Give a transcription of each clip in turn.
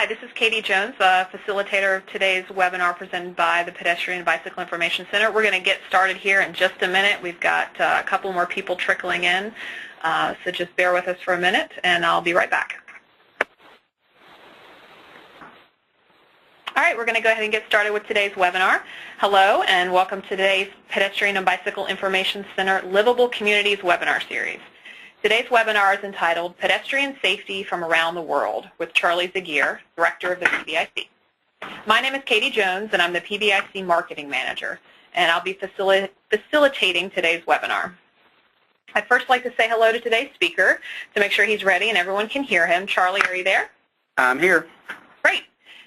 Hi, this is Katie Jones, facilitator of today's webinar presented by the Pedestrian and Bicycle Information Center. We're going to get started here in just a minute. We've got a couple more people trickling in, so just bear with us for a minute, and I'll be right back. All right, we're going to go ahead and get started with today's webinar. Hello, and welcome to today's Pedestrian and Bicycle Information Center Livable Communities webinar series. Today's webinar is entitled Pedestrian Safety from Around the World with Charlie Zaguirre, Director of the PBIC. My name is Katie Jones, and I'm the PBIC Marketing Manager, and I'll be facilitating today's webinar. I'd first like to say hello to today's speaker to make sure he's ready and everyone can hear him. Charlie, are you there? I'm here. Great.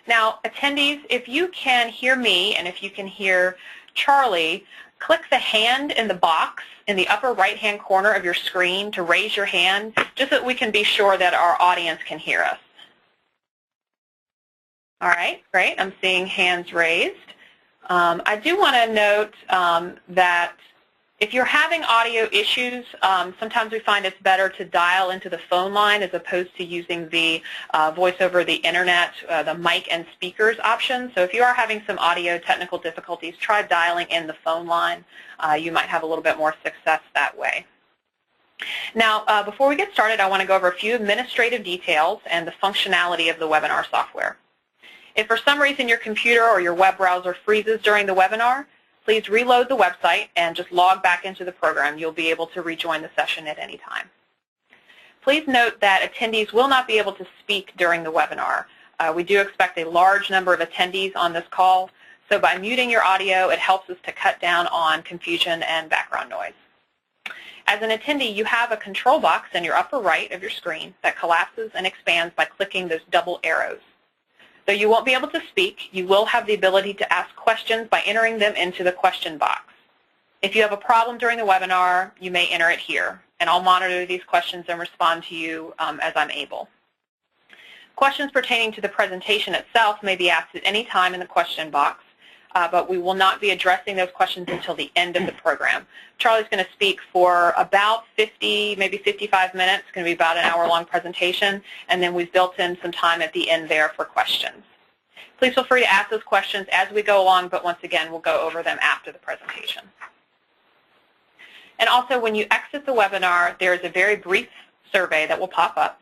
Now, attendees, if you can hear me and if you can hear Charlie, click the hand in the box in the upper right-hand corner of your screen to raise your hand, just so that we can be sure that our audience can hear us. All right, great. I'm seeing hands raised. I do want to note that if you're having audio issues, sometimes we find it's better to dial into the phone line as opposed to using the voice over the internet, the mic and speakers option. So if you are having some audio technical difficulties, try dialing in the phone line. You might have a little bit more success that way. Now, before we get started, I want to go over a few administrative details and the functionality of the webinar software. If for some reason your computer or your web browser freezes during the webinar, please reload the website and just log back into the program. You'll be able to rejoin the session at any time. Please note that attendees will not be able to speak during the webinar. We do expect a large number of attendees on this call, so by muting your audio, it helps us to cut down on confusion and background noise. As an attendee, you have a control box in your upper right of your screen that collapses and expands by clicking those double arrows. Though you won't be able to speak, you will have the ability to ask questions by entering them into the question box. If you have a problem during the webinar, you may enter it here, and I'll monitor these questions and respond to you as I'm able. Questions pertaining to the presentation itself may be asked at any time in the question box, but we will not be addressing those questions until the end of the program. Charlie's going to speak for about 50, maybe 55 minutes. It's going to be about an hour-long presentation, and then we've built in some time at the end there for questions. Please feel free to ask those questions as we go along, but once again, we'll go over them after the presentation. And also, when you exit the webinar, there is a very brief survey that will pop up.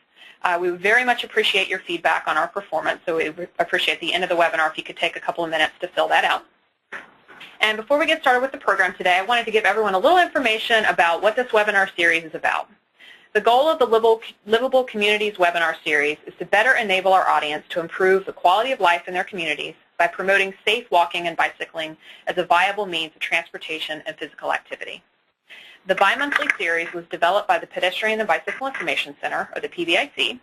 We would very much appreciate your feedback on our performance, so we would appreciate at the end of the webinar if you could take a couple of minutes to fill that out. And before we get started with the program today, I wanted to give everyone a little information about what this webinar series is about. The goal of the Livable Communities webinar series is to better enable our audience to improve the quality of life in their communities by promoting safe walking and bicycling as a viable means of transportation and physical activity. The bi-monthly series was developed by the Pedestrian and Bicycle Information Center, or the PBIC,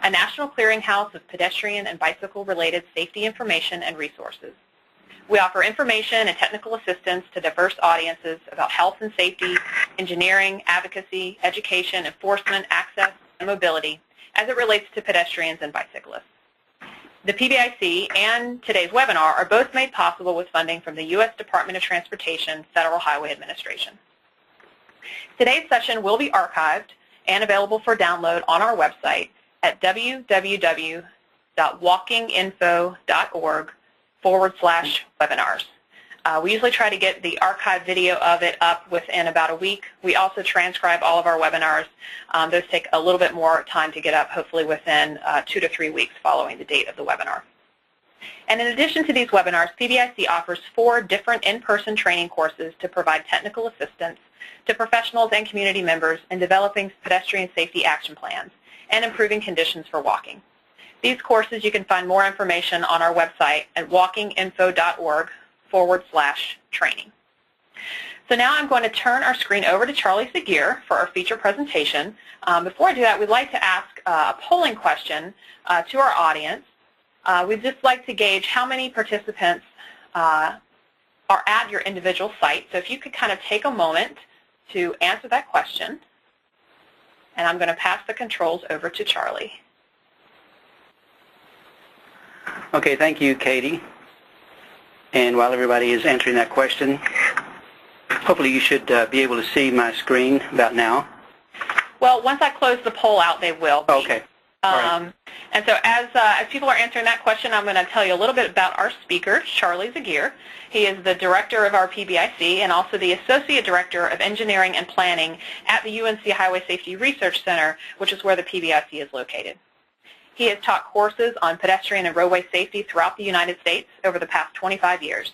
a national clearinghouse of pedestrian and bicycle-related safety information and resources. We offer information and technical assistance to diverse audiences about health and safety, engineering, advocacy, education, enforcement, access, and mobility as it relates to pedestrians and bicyclists. The PBIC and today's webinar are both made possible with funding from the U.S. Department of Transportation Federal Highway Administration. Today's session will be archived and available for download on our website at www.walkinginfo.org/webinars. We usually try to get the archive video of it up within about a week. We also transcribe all of our webinars. Those take a little bit more time to get up, hopefully within 2 to 3 weeks following the date of the webinar. And in addition to these webinars, PBIC offers 4 different in-person training courses to provide technical assistance to professionals and community members in developing pedestrian safety action plans and improving conditions for walking. These courses, you can find more information on our website at walkinginfo.org/training. So now I'm going to turn our screen over to Charlie Zaguirre for our feature presentation. Before I do that, we'd like to ask a polling question to our audience. We'd just like to gauge how many participants are at your individual site. So if you could kind of take a moment to answer that question, and I'm going to pass the controls over to Charlie. Okay, thank you, Katie. And while everybody is answering that question, hopefully you should be able to see my screen about now. Well, once I close the poll out, they will be. Okay. All right. And so as people are answering that question, I'm going to tell you a little bit about our speaker, Charlie Zaguirre. He is the director of our PBIC and also the Associate Director of Engineering and Planning at the UNC Highway Safety Research Center, which is where the PBIC is located. He has taught courses on pedestrian and roadway safety throughout the United States over the past 25 years.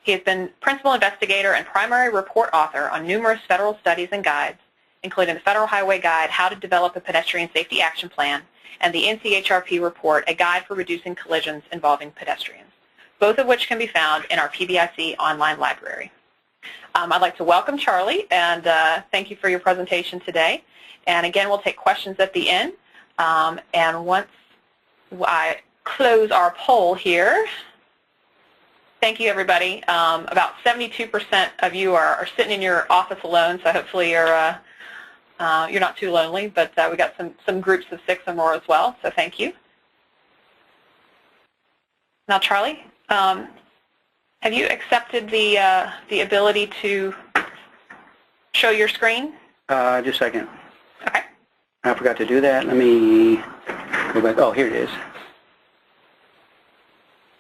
He has been principal investigator and primary report author on numerous federal studies and guides, including the Federal Highway Guide, How to Develop a Pedestrian Safety Action Plan, and the NCHRP report, A Guide for Reducing Collisions Involving Pedestrians, both of which can be found in our PBIC online library. I'd like to welcome Charlie and thank you for your presentation today. And again, we'll take questions at the end. And once I close our poll here, thank you, everybody. About 72% of you are sitting in your office alone, so hopefully you're not too lonely, but we got some groups of 6 or more as well, so thank you. Now, Charlie, have you accepted the ability to show your screen? Just a second. Okay. I forgot to do that. Let me go back. Oh, here it is.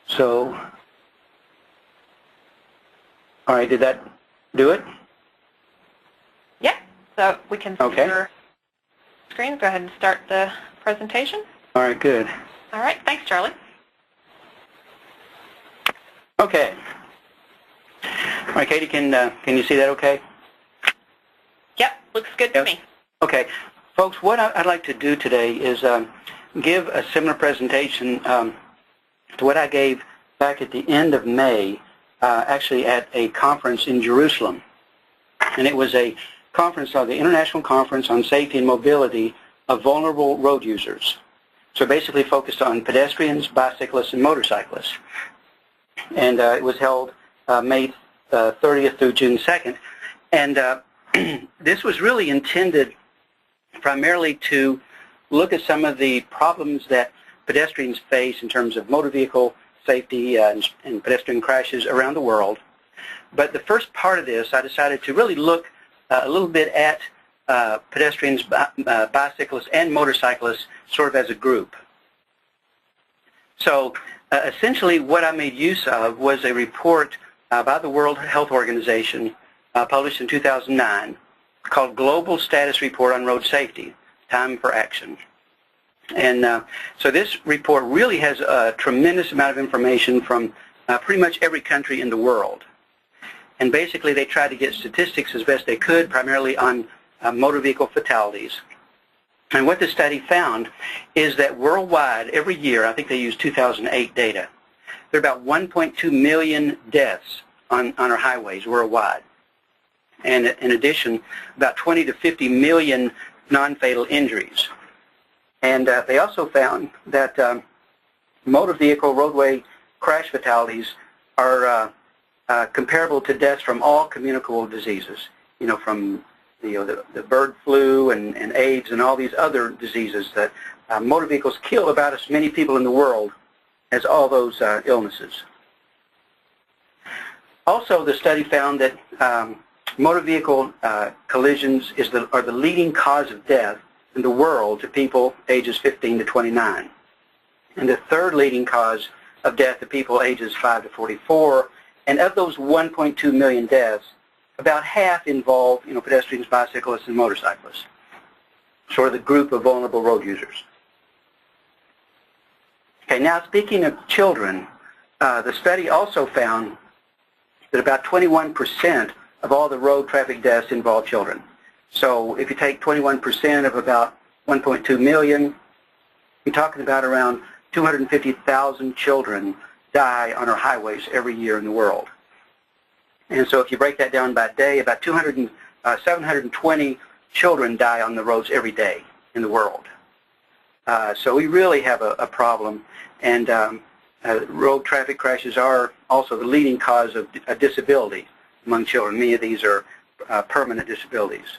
So, all right, did that do it? Yeah. So we can see your screen. Go ahead and start the presentation. All right, good. All right. Thanks, Charlie. Okay. All right, Katie, can you see that okay? Yep. Looks good to me. Okay. Folks, what I'd like to do today is give a similar presentation to what I gave back at the end of May, actually at a conference in Jerusalem. And it was a conference called the International Conference on Safety and Mobility of Vulnerable Road Users. So basically focused on pedestrians, bicyclists, and motorcyclists. And it was held May 30th through June 2nd. And this was really intended primarily to look at some of the problems that pedestrians face in terms of motor vehicle safety and pedestrian crashes around the world. But the first part of this, I decided to really look a little bit at pedestrians, bicyclists, and motorcyclists sort of as a group. So essentially what I made use of was a report by the World Health Organization published in 2009 called Global Status Report on Road Safety, Time for Action. And so this report really has a tremendous amount of information from pretty much every country in the world. And basically they tried to get statistics as best they could, primarily on motor vehicle fatalities. And what the study found is that worldwide, every year, I think they used 2008 data, there are about 1.2 million deaths on our highways worldwide. And in addition, about 20 to 50 million non-fatal injuries. And they also found that motor vehicle roadway crash fatalities are comparable to deaths from all communicable diseases, you know, from the bird flu and AIDS and all these other diseases that motor vehicles kill about as many people in the world as all those illnesses. Also, the study found that motor vehicle collisions are the leading cause of death in the world to people ages 15 to 29. And the third leading cause of death to people ages 5 to 44. And of those 1.2 million deaths, about half involve, pedestrians, bicyclists, and motorcyclists. Sort of the group of vulnerable road users. Okay, now speaking of children, the study also found that about 21% of all the road traffic deaths involve children. So if you take 21% of about 1.2 million, you're talking about around 250,000 children die on our highways every year in the world. And so if you break that down by day, about 720 children die on the roads every day in the world. So we really have a problem, and road traffic crashes are also the leading cause of disability among children. Many of these are permanent disabilities.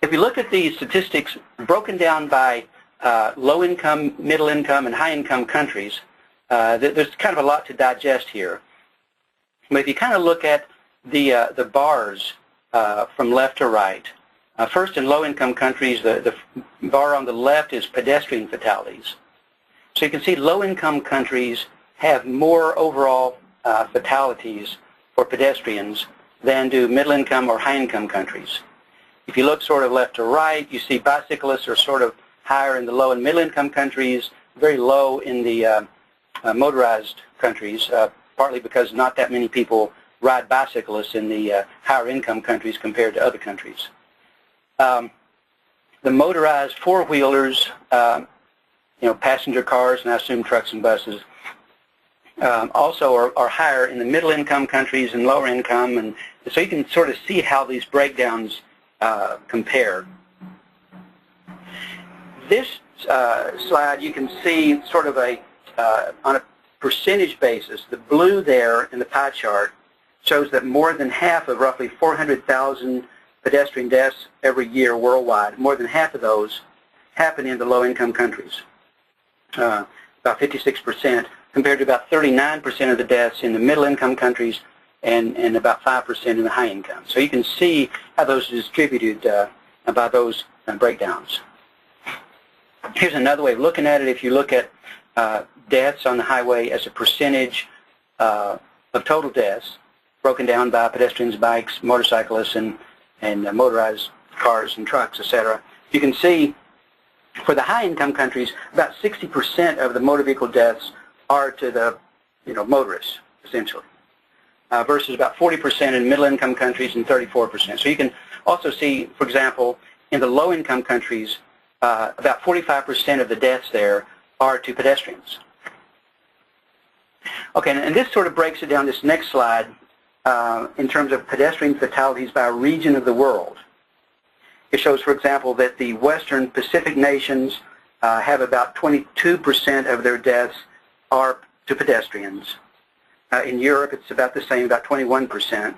If you look at these statistics broken down by low-income, middle-income, and high-income countries, there's kind of a lot to digest here. But if you kind of look at the bars from left to right, First, in low-income countries, the bar on the left is pedestrian fatalities. So you can see low-income countries have more overall fatalities for pedestrians than do middle-income or high-income countries. If you look sort of left to right, you see bicyclists are sort of higher in the low and middle-income countries, very low in the motorized countries, partly because not that many people ride bicyclists in the higher-income countries compared to other countries. The motorized four-wheelers, passenger cars, and I assume trucks and buses, also are higher in the middle-income countries and lower-income, and so you can sort of see how these breakdowns compare. This slide, you can see sort of on a percentage basis. The blue there in the pie chart shows that more than half of roughly 400,000 pedestrian deaths every year worldwide, more than half of those happen in the low-income countries, about 56%, compared to about 39% of the deaths in the middle-income countries and about 5% in the high-income. So you can see how those are distributed by those breakdowns. Here's another way of looking at it. If you look at deaths on the highway as a percentage of total deaths, broken down by pedestrians, bikes, motorcyclists, and motorized cars and trucks, etc., you can see for the high-income countries, about 60% of the motor vehicle deaths are to the motorists, essentially, versus about 40% in middle-income countries and 34%. So you can also see, for example, in the low-income countries, about 45% of the deaths there are to pedestrians. Okay, and this sort of breaks it down, this next slide, in terms of pedestrian fatalities by region of the world. It shows, for example, that the Western Pacific nations have about 22% of their deaths are to pedestrians. In Europe, it's about the same, about 21%.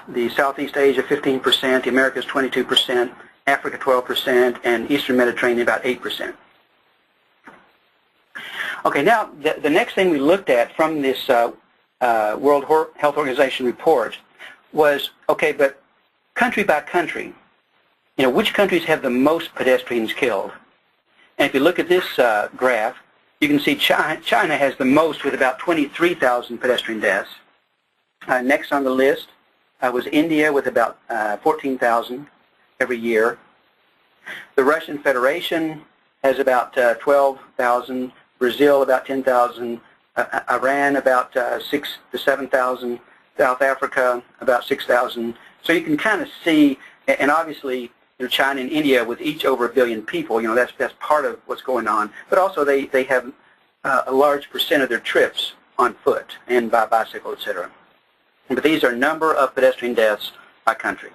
The Southeast Asia, 15%, the Americas, 22%, Africa, 12%, and Eastern Mediterranean, about 8%. Okay, now the next thing we looked at from this World Health Organization report was, okay, but country by country, which countries have the most pedestrians killed? And if you look at this graph, you can see China has the most with about 23,000 pedestrian deaths. Next on the list was India with about 14,000 every year. The Russian Federation has about 12,000, Brazil about 10,000, Iran about 6,000 to 7,000, South Africa about 6,000. So you can kind of see, and obviously China and India with each over 1 billion people, that's part of what's going on. But also they have a large percent of their trips on foot and by bicycle, etc. But these are number of pedestrian deaths by country.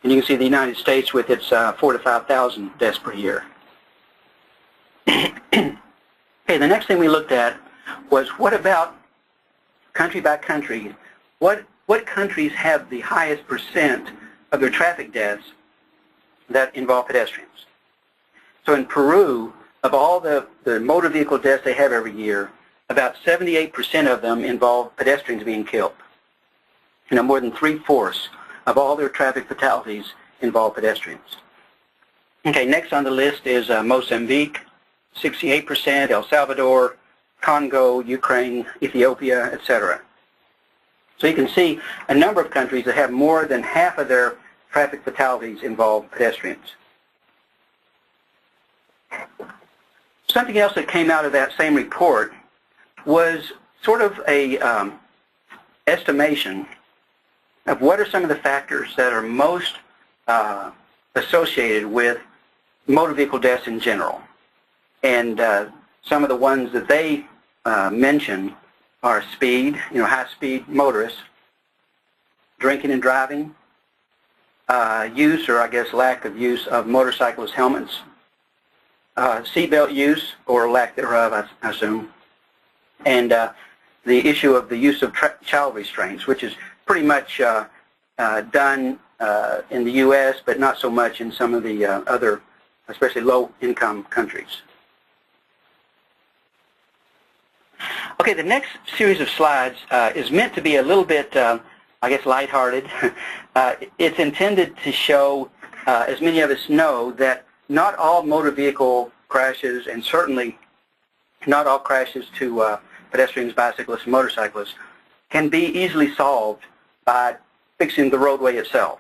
And you can see the United States with its 4,000 to 5,000 deaths per year. Okay, the next thing we looked at was, what about country by country? What countries have the highest percent of their traffic deaths that involve pedestrians? So in Peru, of all the motor vehicle deaths they have every year, about 78% of them involve pedestrians being killed. More than 3/4 of all their traffic fatalities involve pedestrians. Okay, next on the list is Mozambique, 68%, El Salvador, Congo, Ukraine, Ethiopia, etc. So you can see a number of countries that have more than half of their traffic fatalities involve pedestrians. Something else that came out of that same report was sort of a estimation of what are some of the factors that are most associated with motor vehicle deaths in general. And some of the ones that they mention are speed, high-speed motorists, drinking and driving, use, or I guess lack of use of motorcyclist helmets, seatbelt use or lack thereof, I assume, and the issue of the use of child restraints, which is pretty much done in the U.S., but not so much in some of the other, especially low-income countries. Okay, the next series of slides is meant to be a little bit I guess, lighthearted. It's intended to show, as many of us know, that not all motor vehicle crashes, and certainly not all crashes to pedestrians, bicyclists, and motorcyclists, can be easily solved by fixing the roadway itself.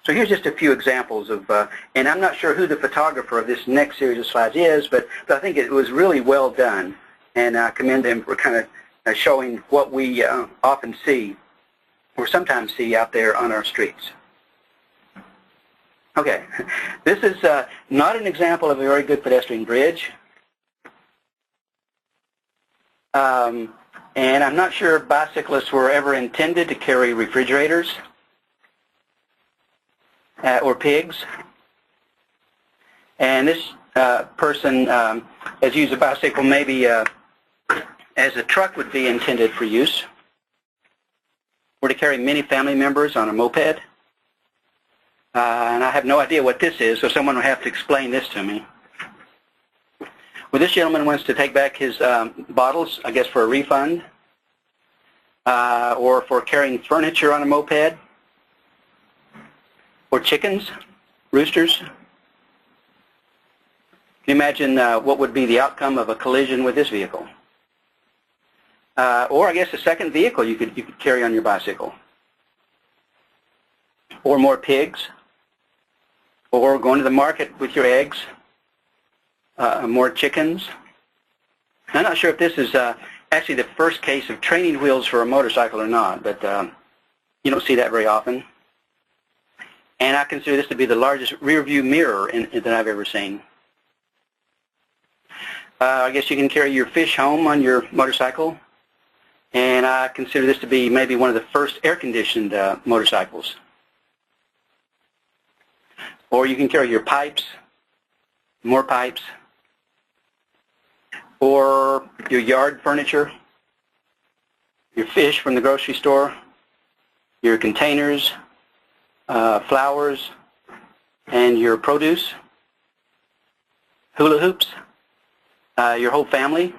So here's just a few examples of, and I'm not sure who the photographer of this next series of slides is, but I think it was really well done, and I commend them for kind of showing what we often see, or sometimes see out there on our streets. Okay, this is not an example of a very good pedestrian bridge. And I'm not sure bicyclists were ever intended to carry refrigerators or pigs. And this person has used a bicycle maybe as a truck would be intended for use, or to carry many family members on a moped. And I have no idea what this is, so someone will have to explain this to me. Well, this gentleman wants to take back his bottles, I guess, for a refund, or for carrying furniture on a moped, or chickens, roosters. Can you imagine what would be the outcome of a collision with this vehicle? Or, I guess, a second vehicle you could carry on your bicycle. Or more pigs. Or going to the market with your eggs. More chickens. I'm not sure if this is actually the first case of training wheels for a motorcycle or not, but you don't see that very often. And I consider this to be the largest rear view mirror that I've ever seen. I guess you can carry your fish home on your motorcycle. And I consider this to be maybe one of the first air-conditioned motorcycles. Or you can carry your pipes, more pipes, or your yard furniture, your fish from the grocery store, your containers, flowers, and your produce, hula hoops, your whole family.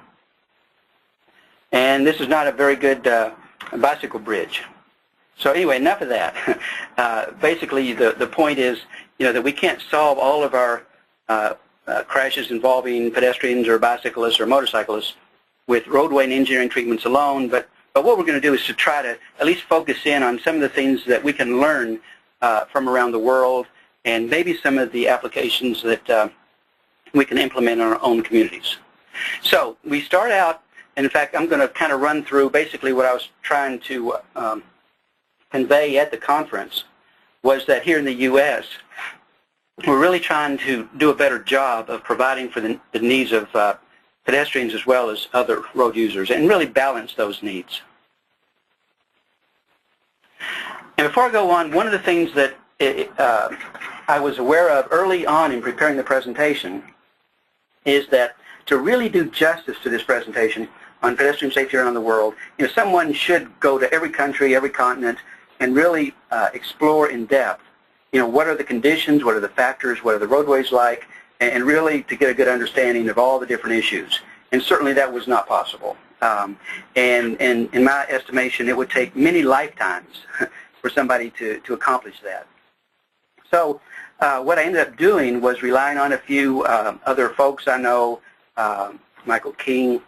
And this is not a very good bicycle bridge. So anyway, enough of that. Basically, the point is, that we can't solve all of our crashes involving pedestrians or bicyclists or motorcyclists with roadway and engineering treatments alone, but what we're going to do is to try to at least focus in on some of the things that we can learn from around the world, and maybe some of the applications that we can implement in our own communities. So we start out, and in fact I'm going to kind of run through basically what I was trying to convey at the conference, was that here in the U.S. we're really trying to do a better job of providing for the needs of pedestrians as well as other road users, and really balance those needs. And before I go on, one of the things that I was aware of early on in preparing the presentation is that to really do justice to this presentation on pedestrian safety around the world, someone should go to every country, every continent, and really explore in depth, what are the conditions, what are the factors, what are the roadways like, and really to get a good understanding of all the different issues. And certainly that was not possible. And in my estimation, it would take many lifetimes for somebody to accomplish that. So what I ended up doing was relying on a few other folks I know, Michael King,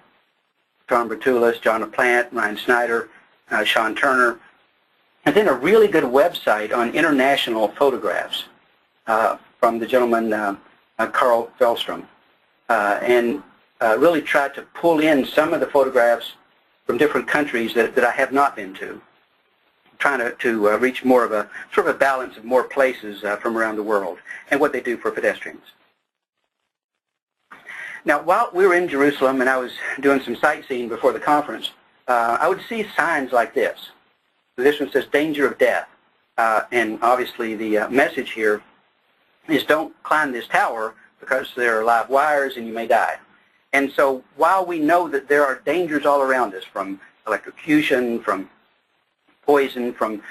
Tom Bertulis, John LaPlante, Ryan Snyder, Sean Turner, and then a really good website on international photographs from the gentleman Carl Fellstrom, and really tried to pull in some of the photographs from different countries that I have not been to, trying to reach more of a sort of a balance of more places from around the world and what they do for pedestrians. Now, while we were in Jerusalem and I was doing some sightseeing before the conference, I would see signs like this. This one says danger of death, and obviously the message here is don't climb this tower because there are live wires and you may die. And so while we know that there are dangers all around us, from electrocution, from poison, from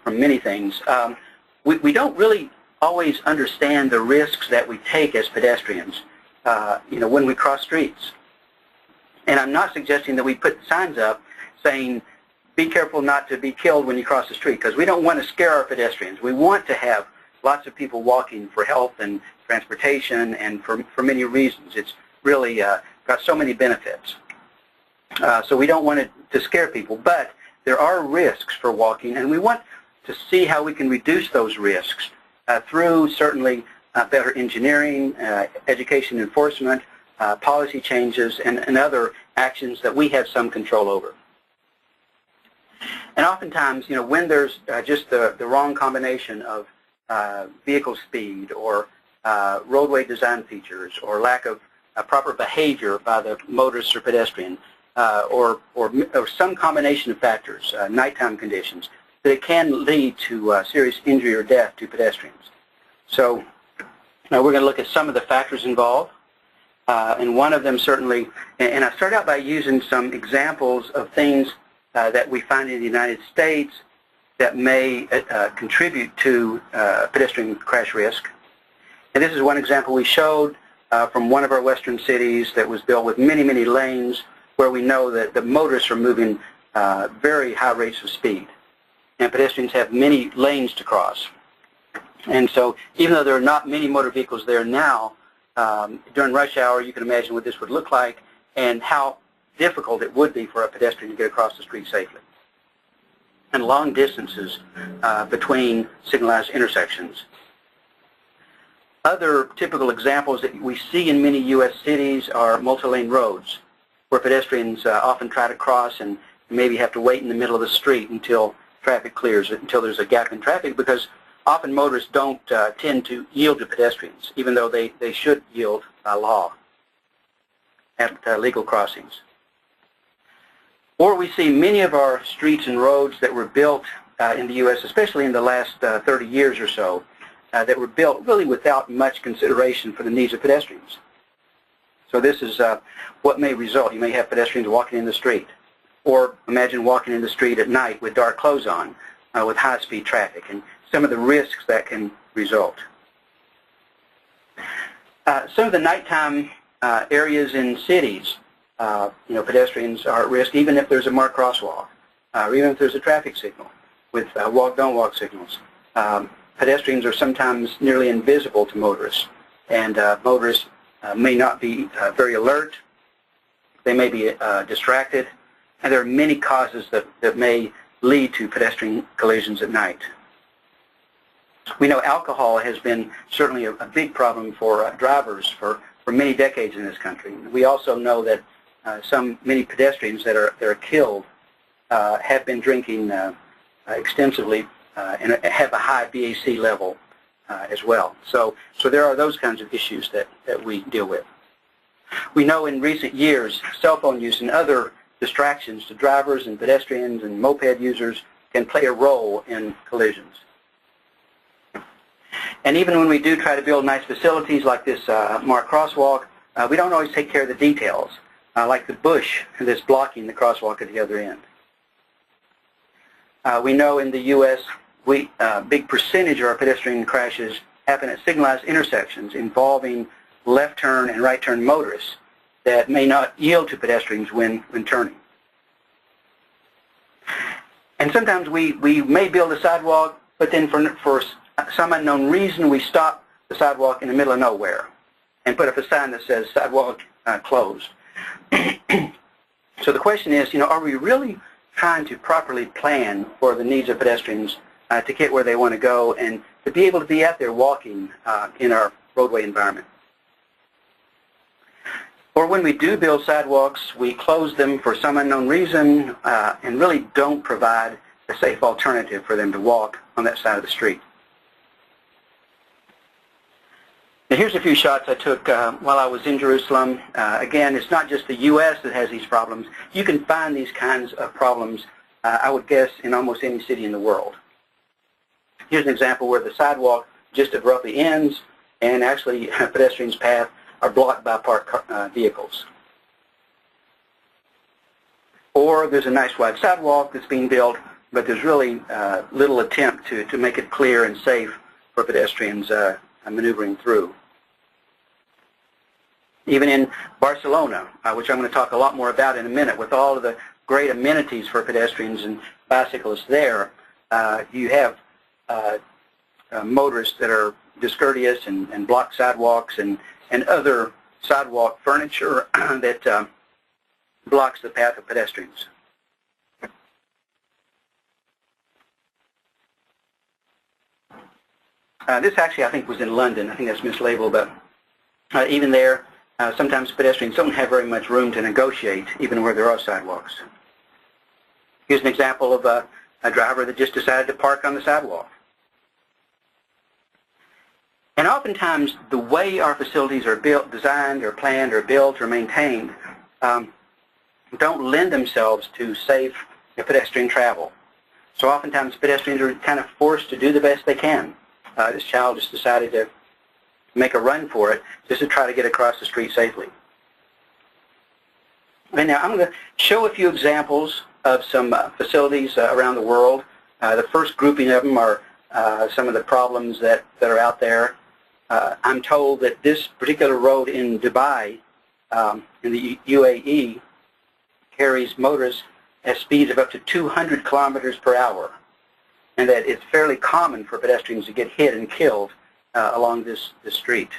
many things, we don't really always understand the risks that we take as pedestrians, when we cross streets. And I'm not suggesting that we put signs up saying be careful not to be killed when you cross the street, because we don't want to scare our pedestrians. We want to have lots of people walking for health and transportation and for many reasons. It's really got so many benefits. So we don't want it to scare people, but there are risks for walking, and we want to see how we can reduce those risks through certainly better engineering, education enforcement, policy changes, and other actions that we have some control over. And oftentimes, when there's just the wrong combination of vehicle speed or roadway design features or lack of proper behavior by the motorist or pedestrian or some combination of factors, nighttime conditions, that it can lead to serious injury or death to pedestrians. So now we're going to look at some of the factors involved. And one of them certainly, and I start out by using some examples of things that we find in the United States that may contribute to pedestrian crash risk. And this is one example we showed from one of our western cities that was built with many, many lanes where we know that the motorists are moving very high rates of speed. And pedestrians have many lanes to cross. And so even though there are not many motor vehicles there now, during rush hour you can imagine what this would look like and how difficult it would be for a pedestrian to get across the street safely. And long distances between signalized intersections. Other typical examples that we see in many U.S. cities are multi-lane roads, where pedestrians often try to cross and maybe have to wait in the middle of the street until traffic clears, until there's a gap in traffic, because often motorists don't tend to yield to pedestrians, even though they should yield by law at legal crossings. Or we see many of our streets and roads that were built in the U.S., especially in the last 30 years or so, that were built really without much consideration for the needs of pedestrians. So this is what may result. You may have pedestrians walking in the street, or imagine walking in the street at night with dark clothes on, with high-speed traffic, and some of the risks that can result. Some of the nighttime areas in cities, pedestrians are at risk even if there's a marked crosswalk, or even if there's a traffic signal with walk, don't walk signals. Pedestrians are sometimes nearly invisible to motorists, and motorists may not be very alert. They may be distracted, and there are many causes that may lead to pedestrian collisions at night. We know alcohol has been certainly a big problem for drivers for many decades in this country. We also know that many pedestrians that are killed have been drinking extensively and have a high BAC level as well. So there are those kinds of issues that we deal with. We know in recent years cell phone use and other distractions to drivers and pedestrians and moped users can play a role in collisions. And even when we do try to build nice facilities like this marked crosswalk, we don't always take care of the details, like the bush that's blocking the crosswalk at the other end. We know in the U.S. a big percentage of our pedestrian crashes happen at signalized intersections involving left turn and right turn motorists that may not yield to pedestrians when turning. And sometimes we may build a sidewalk, but then for some unknown reason we stop the sidewalk in the middle of nowhere and put up a sign that says sidewalk closed. So the question is, are we really trying to properly plan for the needs of pedestrians to get where they want to go and to be able to be out there walking in our roadway environment? Or when we do build sidewalks, we close them for some unknown reason and really don't provide a safe alternative for them to walk on that side of the street. Now here's a few shots I took while I was in Jerusalem. Again, it's not just the U.S. that has these problems. You can find these kinds of problems, I would guess, in almost any city in the world. Here's an example where the sidewalk just abruptly ends and actually a pedestrian's path are blocked by parked vehicles. Or there's a nice wide sidewalk that's being built, but there's really little attempt to make it clear and safe for pedestrians maneuvering through. Even in Barcelona, which I'm going to talk a lot more about in a minute, with all of the great amenities for pedestrians and bicyclists there. You have motorists that are discourteous and block sidewalks and other sidewalk furniture that blocks the path of pedestrians. This actually, I think, was in London. I think that's mislabeled, but even there, sometimes pedestrians don't have very much room to negotiate, even where there are sidewalks. Here's an example of a driver that just decided to park on the sidewalk. And oftentimes, the way our facilities are built, designed, or planned, or built, or maintained don't lend themselves to safe pedestrian travel. So oftentimes, pedestrians are kind of forced to do the best they can. This child just decided to make a run for it just to try to get across the street safely. And now I'm going to show a few examples of some facilities around the world. The first grouping of them are some of the problems that are out there. I'm told that this particular road in Dubai, in the UAE, carries motorists at speeds of up to 200 kilometers per hour, and that it's fairly common for pedestrians to get hit and killed along this street.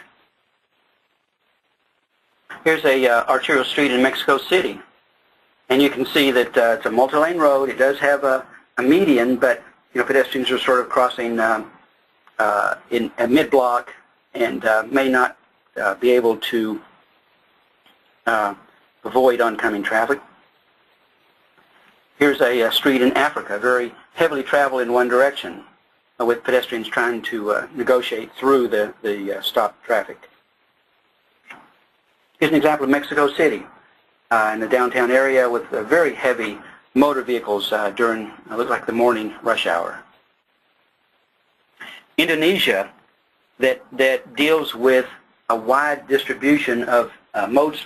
Here's a arterial street in Mexico City, and you can see that it's a multi-lane road. It does have a median, but pedestrians are sort of crossing in a mid-block and may not be able to avoid oncoming traffic. Here's a street in Africa, very heavily traveled in one direction, with pedestrians trying to negotiate through the stopped traffic. Here's an example of Mexico City in the downtown area with very heavy motor vehicles during, it looks like, the morning rush hour. Indonesia, that deals with a wide distribution of mode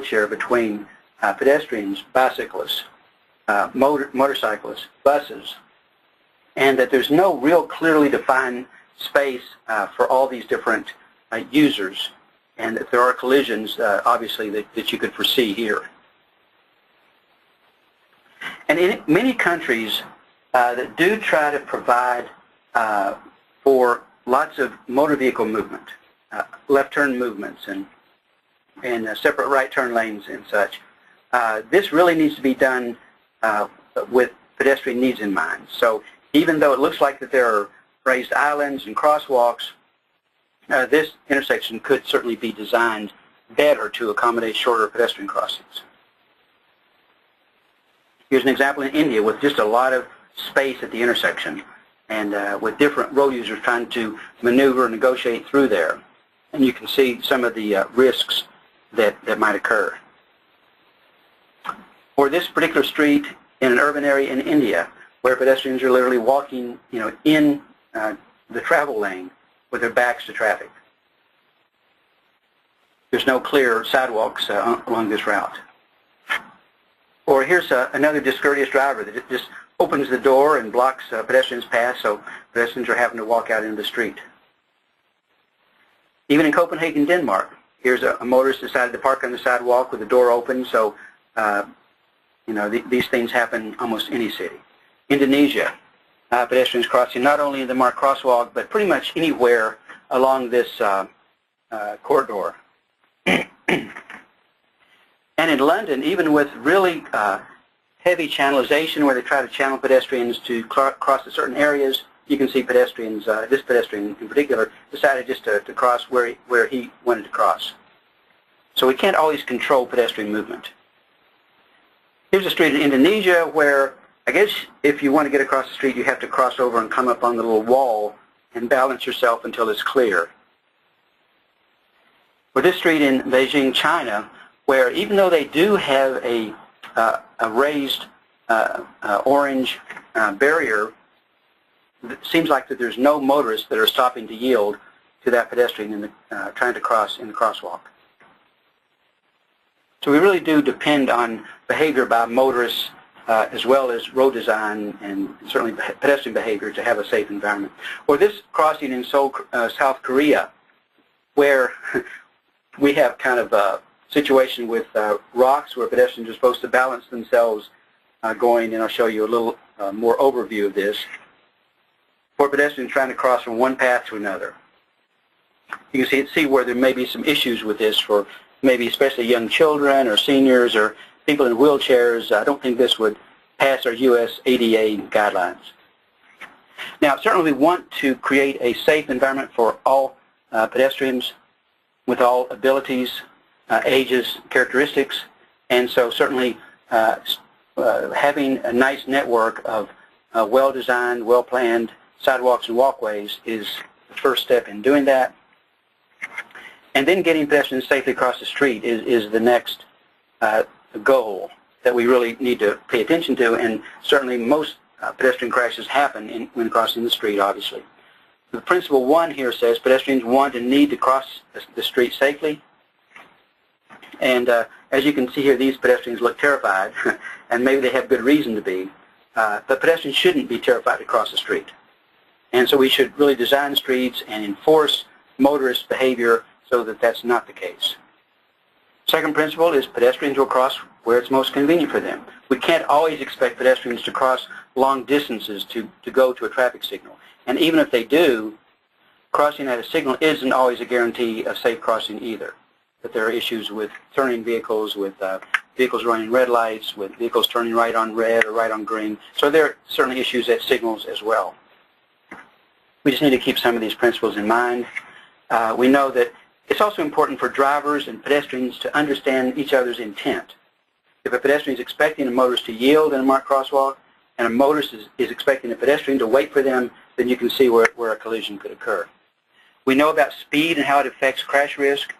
share between pedestrians, bicyclists, motorcyclists, buses, and that there's no real clearly defined space for all these different users, and that there are collisions, obviously, that you could foresee here. And in many countries that do try to provide for lots of motor vehicle movement, left turn movements and separate right turn lanes and such, this really needs to be done with pedestrian needs in mind. So even though it looks like that there are raised islands and crosswalks, this intersection could certainly be designed better to accommodate shorter pedestrian crossings. Here's an example in India with just a lot of space at the intersection, and with different road users trying to maneuver and negotiate through there. And you can see some of the risks that might occur. Or this particular street in an urban area in India, where pedestrians are literally walking, in the travel lane with their backs to traffic. There's no clear sidewalks along this route. Or here's another discourteous driver that just opens the door and blocks pedestrians' path, so pedestrians are having to walk out into the street. Even in Copenhagen, Denmark, here's a motorist decided to park on the sidewalk with the door open, so these things happen in almost any city. Indonesia, pedestrians crossing not only in the marked crosswalk, but pretty much anywhere along this corridor. And in London, even with really heavy channelization, where they try to channel pedestrians to cross to certain areas, you can see pedestrians, this pedestrian in particular, decided just to cross where he wanted to cross. So we can't always control pedestrian movement. Here's a street in Indonesia where, I guess, if you want to get across the street, you have to cross over and come up on the little wall and balance yourself until it's clear. Or this street in Beijing, China, where even though they do have a raised orange barrier, it seems like that there's no motorists that are stopping to yield to that pedestrian trying to cross in the crosswalk. So we really do depend on behavior by motorists as well as road design and certainly pedestrian behavior to have a safe environment. Or this crossing in Seoul, South Korea, where we have kind of a situation with rocks where pedestrians are supposed to balance themselves going, and I'll show you a little more overview of this, for pedestrians trying to cross from one path to another. You can see where there may be some issues with this for maybe especially young children or seniors or people in wheelchairs. I don't think this would pass our U.S. ADA guidelines. Now, certainly we want to create a safe environment for all pedestrians with all abilities, ages, characteristics, and so certainly having a nice network of well-designed, well-planned sidewalks and walkways is the first step in doing that. And then getting pedestrians safely across the street is the next goal that we really need to pay attention to, and certainly most pedestrian crashes happen when crossing the street, obviously. The principle 1 here says pedestrians want and need to cross the street safely. And as you can see here, these pedestrians look terrified, and maybe they have good reason to be. But pedestrians shouldn't be terrified to cross the street. And so we should really design streets and enforce motorist behavior so that that's not the case. Second principle is pedestrians will cross where it's most convenient for them. We can't always expect pedestrians to cross long distances to go to a traffic signal. And even if they do, crossing at a signal isn't always a guarantee of safe crossing either. But there are issues with turning vehicles, with vehicles running red lights, with vehicles turning right on red or right on green. So there are certainly issues at signals as well. We just need to keep some of these principles in mind. We know that it's also important for drivers and pedestrians to understand each other's intent. If a pedestrian is expecting a motorist to yield in a marked crosswalk, and a motorist is expecting a pedestrian to wait for them, then you can see where a collision could occur. We know about speed and how it affects crash risk.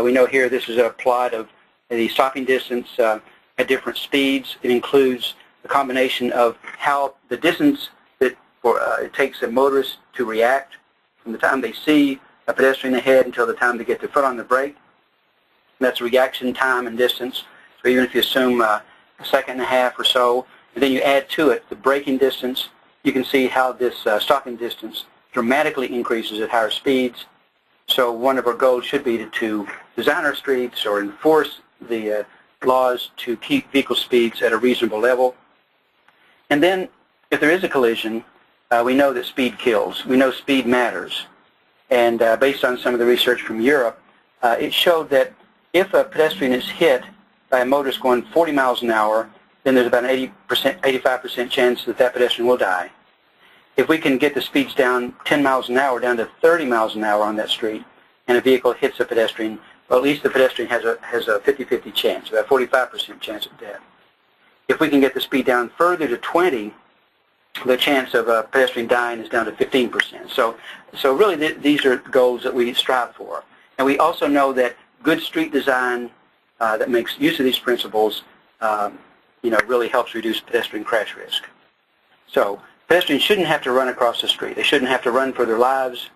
We know here this is a plot of the stopping distance at different speeds. It includes a combination of how the distance that it takes a motorist to react from the time they see a pedestrian ahead until the time they get their foot on the brake. And that's reaction time and distance. So even if you assume a second and a half or so, and then you add to it the braking distance, you can see how this stopping distance dramatically increases at higher speeds. So one of our goals should be to design our streets or enforce the laws to keep vehicle speeds at a reasonable level. And then if there is a collision, we know that speed kills. We know speed matters. And based on some of the research from Europe, it showed that if a pedestrian is hit by a motorist going 40 miles an hour, then there's about an 85% chance that that pedestrian will die. If we can get the speeds down 10 miles an hour, down to 30 miles an hour on that street, and a vehicle hits a pedestrian, well, at least the pedestrian has a 50-50 chance, about 45% chance of death. If we can get the speed down further to 20, the chance of a pedestrian dying is down to 15%. So really these are goals that we strive for. And we also know that good street design that makes use of these principles really helps reduce pedestrian crash risk. So pedestrians shouldn't have to run across the street. They shouldn't have to run for their lives.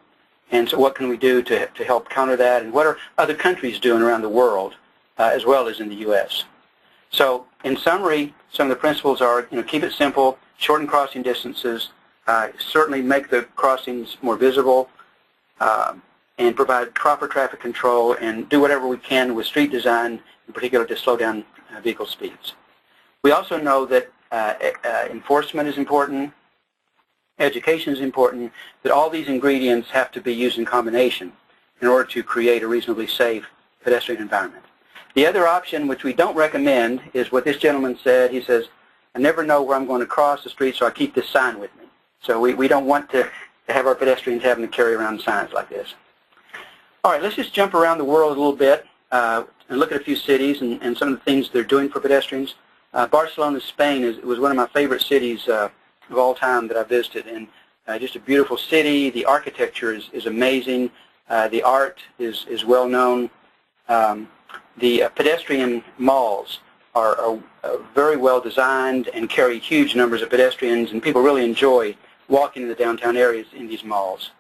And so what can we do to help counter that? And what are other countries doing around the world as well as in the U.S.? So in summary, some of the principles are, keep it simple, shorten crossing distances, certainly make the crossings more visible, and provide proper traffic control, and do whatever we can with street design, in particular to slow down vehicle speeds. We also know that enforcement is important, education is important, that all these ingredients have to be used in combination in order to create a reasonably safe pedestrian environment. The other option, which we don't recommend, is what this gentleman said. He says, I never know where I'm going to cross the street, so I keep this sign with me. So we don't want to have our pedestrians having to carry around signs like this. All right, let's just jump around the world a little bit and look at a few cities and some of the things they're doing for pedestrians. Barcelona, Spain was one of my favorite cities of all time that I visited, and just a beautiful city. The architecture is amazing. The art is well known. The pedestrian malls are very well designed and carry huge numbers of pedestrians, and people really enjoy walking in the downtown areas in these malls.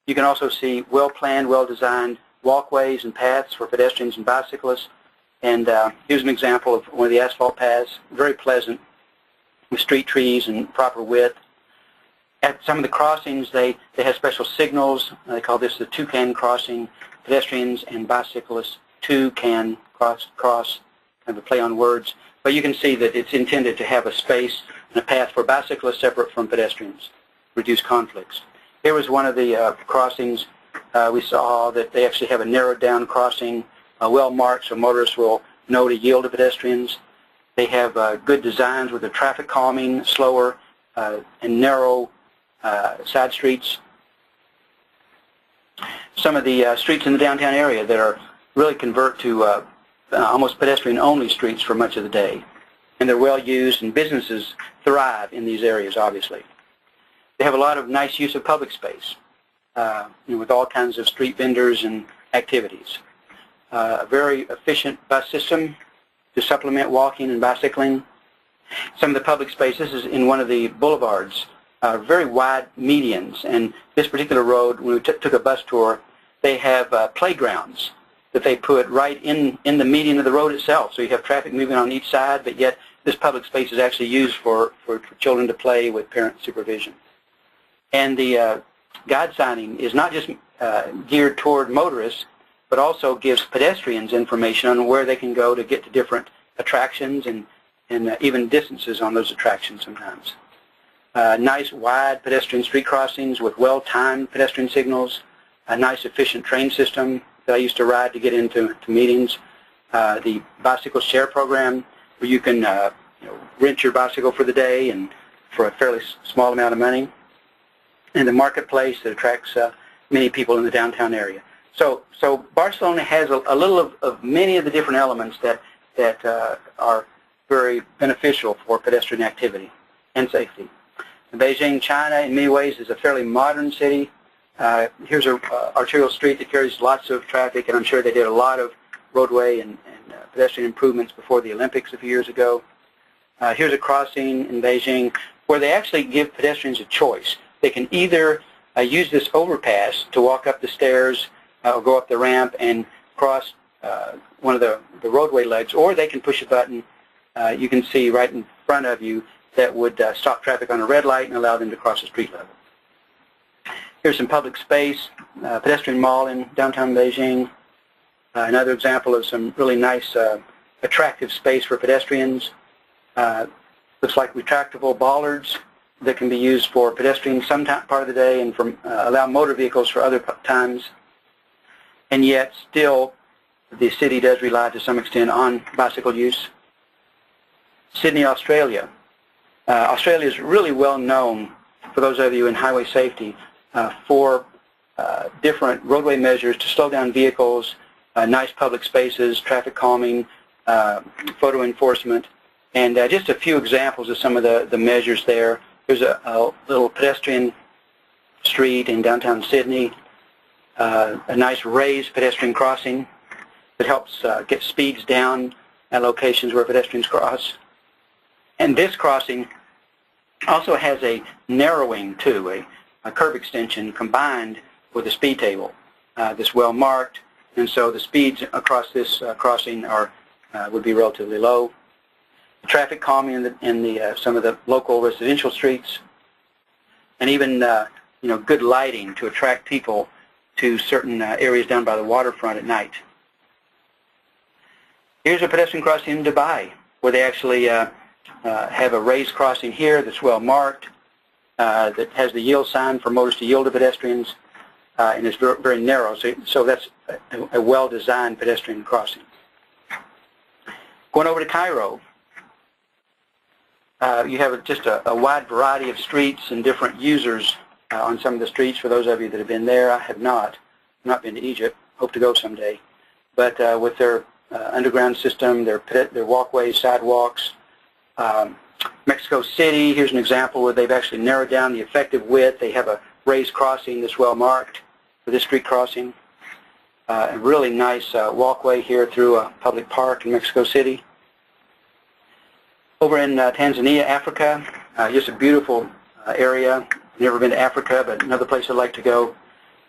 You can also see well-planned, well-designed walkways and paths for pedestrians and bicyclists. And here's an example of one of the asphalt paths, very pleasant, with street trees and proper width. At some of the crossings, they have special signals. They call this the toucan crossing. Pedestrians and bicyclists, two can cross, kind of a play on words. But you can see that it's intended to have a space and a path for bicyclists separate from pedestrians, reduce conflicts. Here was one of the crossings. We saw that they actually have a narrowed down crossing, well marked so motorists will know to yield to pedestrians. They have good designs with the traffic calming, slower and narrow side streets. Some of the streets in the downtown area that are really convert to almost pedestrian-only streets for much of the day. And they're well used, and businesses thrive in these areas, obviously. They have a lot of nice use of public space, with all kinds of street vendors and activities. A very efficient bus system to supplement walking and bicycling. Some of the public spaces is in one of the boulevards, very wide medians, and this particular road, when we took a bus tour, they have playgrounds that they put right in the median of the road itself. So you have traffic moving on each side, but yet this public space is actually used for children to play with parent supervision. And the guide signing is not just geared toward motorists, but also gives pedestrians information on where they can go to get to different attractions and even distances on those attractions sometimes. Nice wide pedestrian street crossings with well-timed pedestrian signals, a nice efficient train system that I used to ride to get into meetings, the bicycle share program where you can rent your bicycle for the day and for a fairly small amount of money, and the marketplace that attracts many people in the downtown area. So Barcelona has a little of many of the different elements that are very beneficial for pedestrian activity and safety. Beijing, China, in many ways, is a fairly modern city. Here's an arterial street that carries lots of traffic, and I'm sure they did a lot of roadway and pedestrian improvements before the Olympics a few years ago. Here's a crossing in Beijing where they actually give pedestrians a choice. They can either use this overpass to walk up the stairs or go up the ramp and cross one of the roadway legs, or they can push a button you can see right in front of you that would stop traffic on a red light and allow them to cross the street level. Here's some public space, pedestrian mall in downtown Beijing. Another example of some really nice, attractive space for pedestrians. Looks like retractable bollards that can be used for pedestrians some part of the day and allow motor vehicles for other times. And yet, still, the city does rely to some extent on bicycle use. Sydney, Australia. Australia is really well known, for those of you in highway safety, for different roadway measures to slow down vehicles, nice public spaces, traffic calming, photo enforcement, and just a few examples of some of the measures there. There's a little pedestrian street in downtown Sydney, a nice raised pedestrian crossing that helps get speeds down at locations where pedestrians cross. And this crossing also has a narrowing too, a curb extension combined with a speed table that's well marked, and so the speeds across this crossing would be relatively low. The traffic calming in some of the local residential streets, and even good lighting to attract people to certain areas down by the waterfront at night. Here's a pedestrian crossing in Dubai, where they actually have a raised crossing here that's well marked, that has the yield sign for motorists to yield to pedestrians, and it's very, very narrow. So that's a well-designed pedestrian crossing. Going over to Cairo, you have just a wide variety of streets and different users on some of the streets. For those of you that have been there, I have not been to Egypt. Hope to go someday. But with their underground system, their walkways, sidewalks. Mexico City, here's an example where they've actually narrowed down the effective width. They have a raised crossing that's well marked for this street crossing. A really nice walkway here through a public park in Mexico City. Over in Tanzania, Africa, just a beautiful area. Never been to Africa, but another place I'd like to go.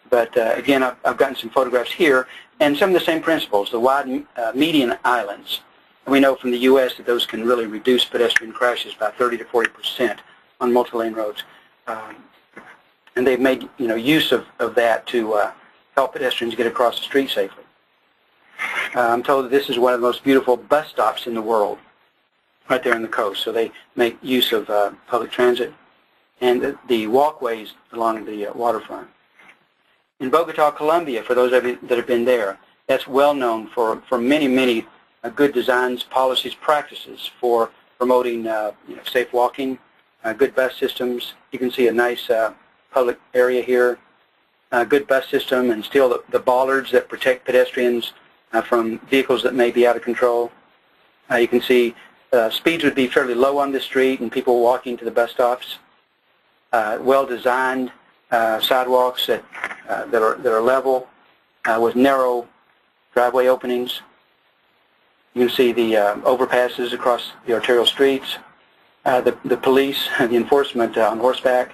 But again, I've gotten some photographs here, and some of the same principles, the wide median islands. And we know from the U.S. that those can really reduce pedestrian crashes by 30 to 40% on multi-lane roads. And they've made use of that to help pedestrians get across the street safely. I'm told that this is one of the most beautiful bus stops in the world. right there on the coast. So they make use of public transit and the walkways along the waterfront. In Bogotá, Colombia, for those of you that have been there, that's well known for many, many good designs, policies, practices for promoting safe walking, good bus systems. You can see a nice public area here, good bus system, and still the bollards that protect pedestrians from vehicles that may be out of control. You can see speeds would be fairly low on the street and people walking to the bus stops. Well-designed sidewalks that are level with narrow driveway openings. You can see the overpasses across the arterial streets, the police, the enforcement on horseback.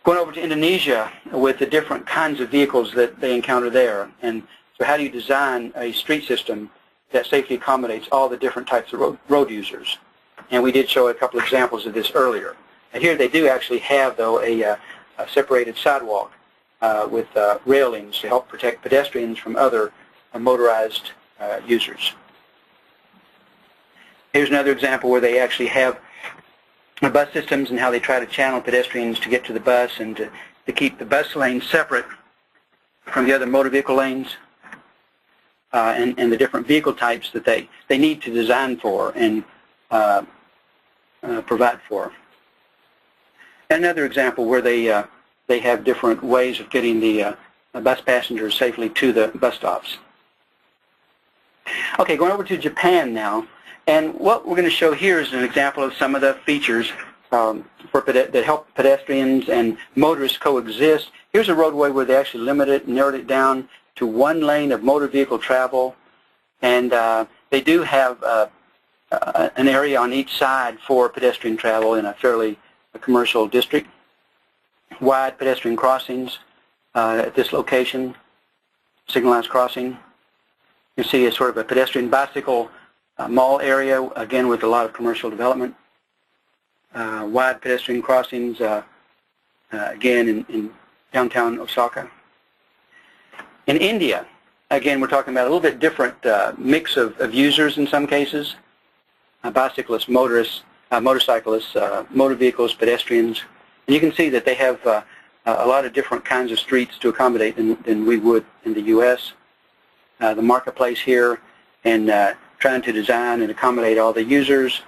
Going over to Indonesia with the different kinds of vehicles that they encounter there. And so how do you design a street system that safely accommodates all the different types of road users? And we did show a couple examples of this earlier. And here they do actually have, though, a separated sidewalk with railings to help protect pedestrians from other motorized users. Here's another example where they actually have bus systems and how they try to channel pedestrians to get to the bus and to keep the bus lanes separate from the other motor vehicle lanes and the different vehicle types that they need to design for and provide for. Another example where they have different ways of getting the bus passengers safely to the bus stops. Okay, going over to Japan now, and what we're going to show here is an example of some of the features that help pedestrians and motorists coexist. Here's a roadway where they actually limited it, narrowed it down to one lane of motor vehicle travel, and they do have an area on each side for pedestrian travel in a fairly commercial district. Wide pedestrian crossings at this location, signalized crossing. You see a sort of a pedestrian bicycle mall area, again with a lot of commercial development. Wide pedestrian crossings, again in downtown Osaka. In India, again we're talking about a little bit different mix of users in some cases. Bicyclists, motorists, motorcyclists, motor vehicles, pedestrians. And you can see that they have a lot of different kinds of streets to accommodate than we would in the U.S. The marketplace here and trying to design and accommodate all the users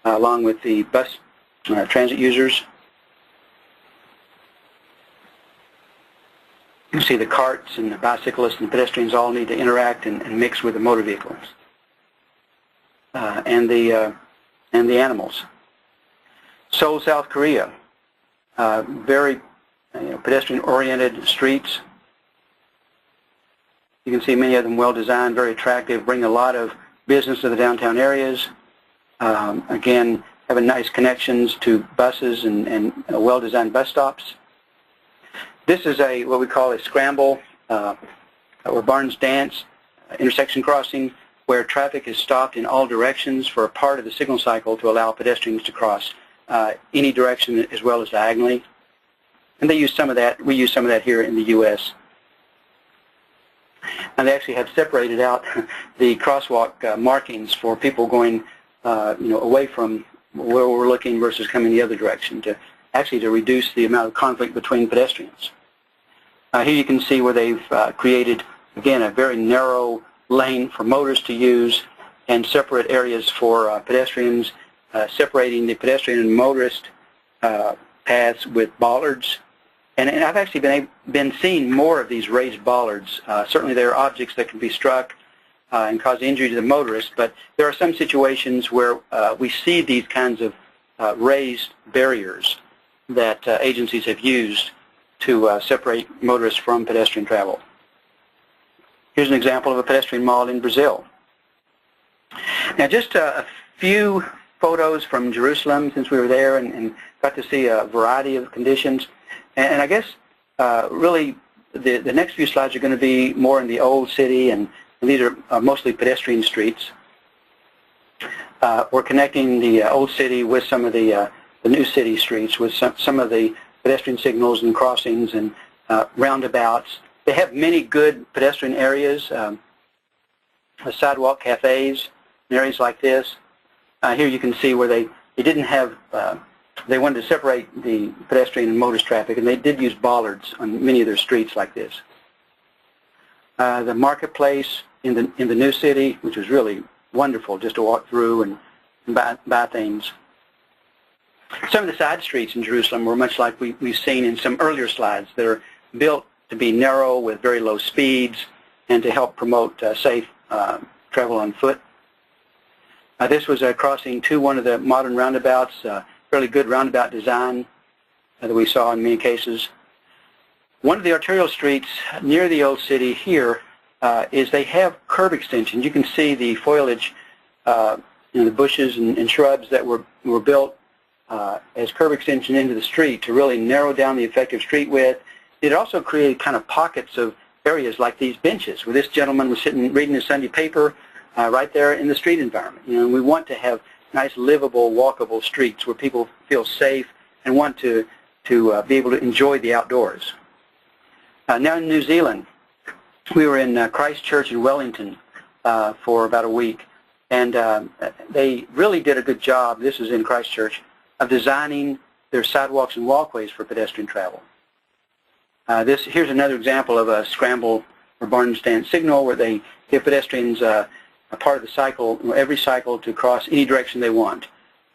along with the bus transit users. You can see the carts and the bicyclists and the pedestrians all need to interact and mix with the motor vehicles and the animals. Seoul, South Korea, very pedestrian-oriented streets. You can see many of them well-designed, very attractive, bring a lot of business to the downtown areas. Again, having nice connections to buses and well-designed bus stops. This is what we call a scramble or Barnes dance intersection crossing where traffic is stopped in all directions for a part of the signal cycle to allow pedestrians to cross any direction as well as diagonally. And they use some of that. We use some of that here in the U.S. And they actually have separated out the crosswalk markings for people going away from where we're looking versus coming the other direction to reduce the amount of conflict between pedestrians. Here you can see where they've created, again, a very narrow lane for motorists to use and separate areas for pedestrians, separating the pedestrian and motorist paths with bollards. And I've actually been seeing more of these raised bollards. Certainly there are objects that can be struck and cause injury to the motorist, but there are some situations where we see these kinds of raised barriers that agencies have used to separate motorists from pedestrian travel. Here's an example of a pedestrian mall in Brazil. Now just a few photos from Jerusalem since we were there and got to see a variety of conditions. And I guess really the next few slides are going to be more in the old city, and these are mostly pedestrian streets. We're connecting the old city with some of the new city streets with some of the pedestrian signals and crossings and roundabouts. They have many good pedestrian areas, sidewalk cafes, and areas like this. Here you can see where they didn't have, they wanted to separate the pedestrian and motorist traffic, and they did use bollards on many of their streets like this. The marketplace in the new city, which was really wonderful just to walk through and buy things. Some of the side streets in Jerusalem were much like we've seen in some earlier slides. They're built to be narrow with very low speeds and to help promote safe travel on foot. This was a crossing to one of the modern roundabouts, fairly good roundabout design that we saw in many cases. One of the arterial streets near the old city here is they have curb extensions. You can see the foliage, the bushes and shrubs that were built as curb extension into the street to really narrow down the effective street width. It also created kind of pockets of areas like these benches where this gentleman was sitting reading his Sunday paper right there in the street environment. You know, we want to have nice, livable, walkable streets where people feel safe and want to be able to enjoy the outdoors. Now in New Zealand, we were in Christchurch in Wellington for about a week, and they really did a good job, this is in Christchurch, of designing their sidewalks and walkways for pedestrian travel. Here's another example of a scramble or barn stand signal where they give pedestrians a part of the cycle, every cycle, to cross any direction they want.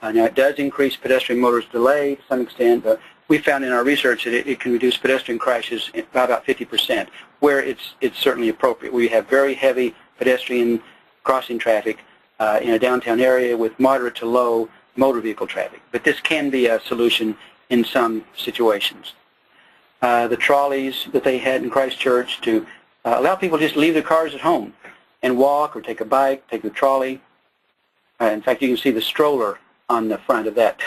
Now it does increase pedestrian motorist delay to some extent, but we found in our research that it can reduce pedestrian crashes by about 50%, where it's certainly appropriate. We have very heavy pedestrian crossing traffic in a downtown area with moderate to low motor vehicle traffic. But this can be a solution in some situations. The trolleys that they had in Christchurch to allow people to just leave their cars at home and walk or take a bike, take the trolley. In fact, you can see the stroller on the front of that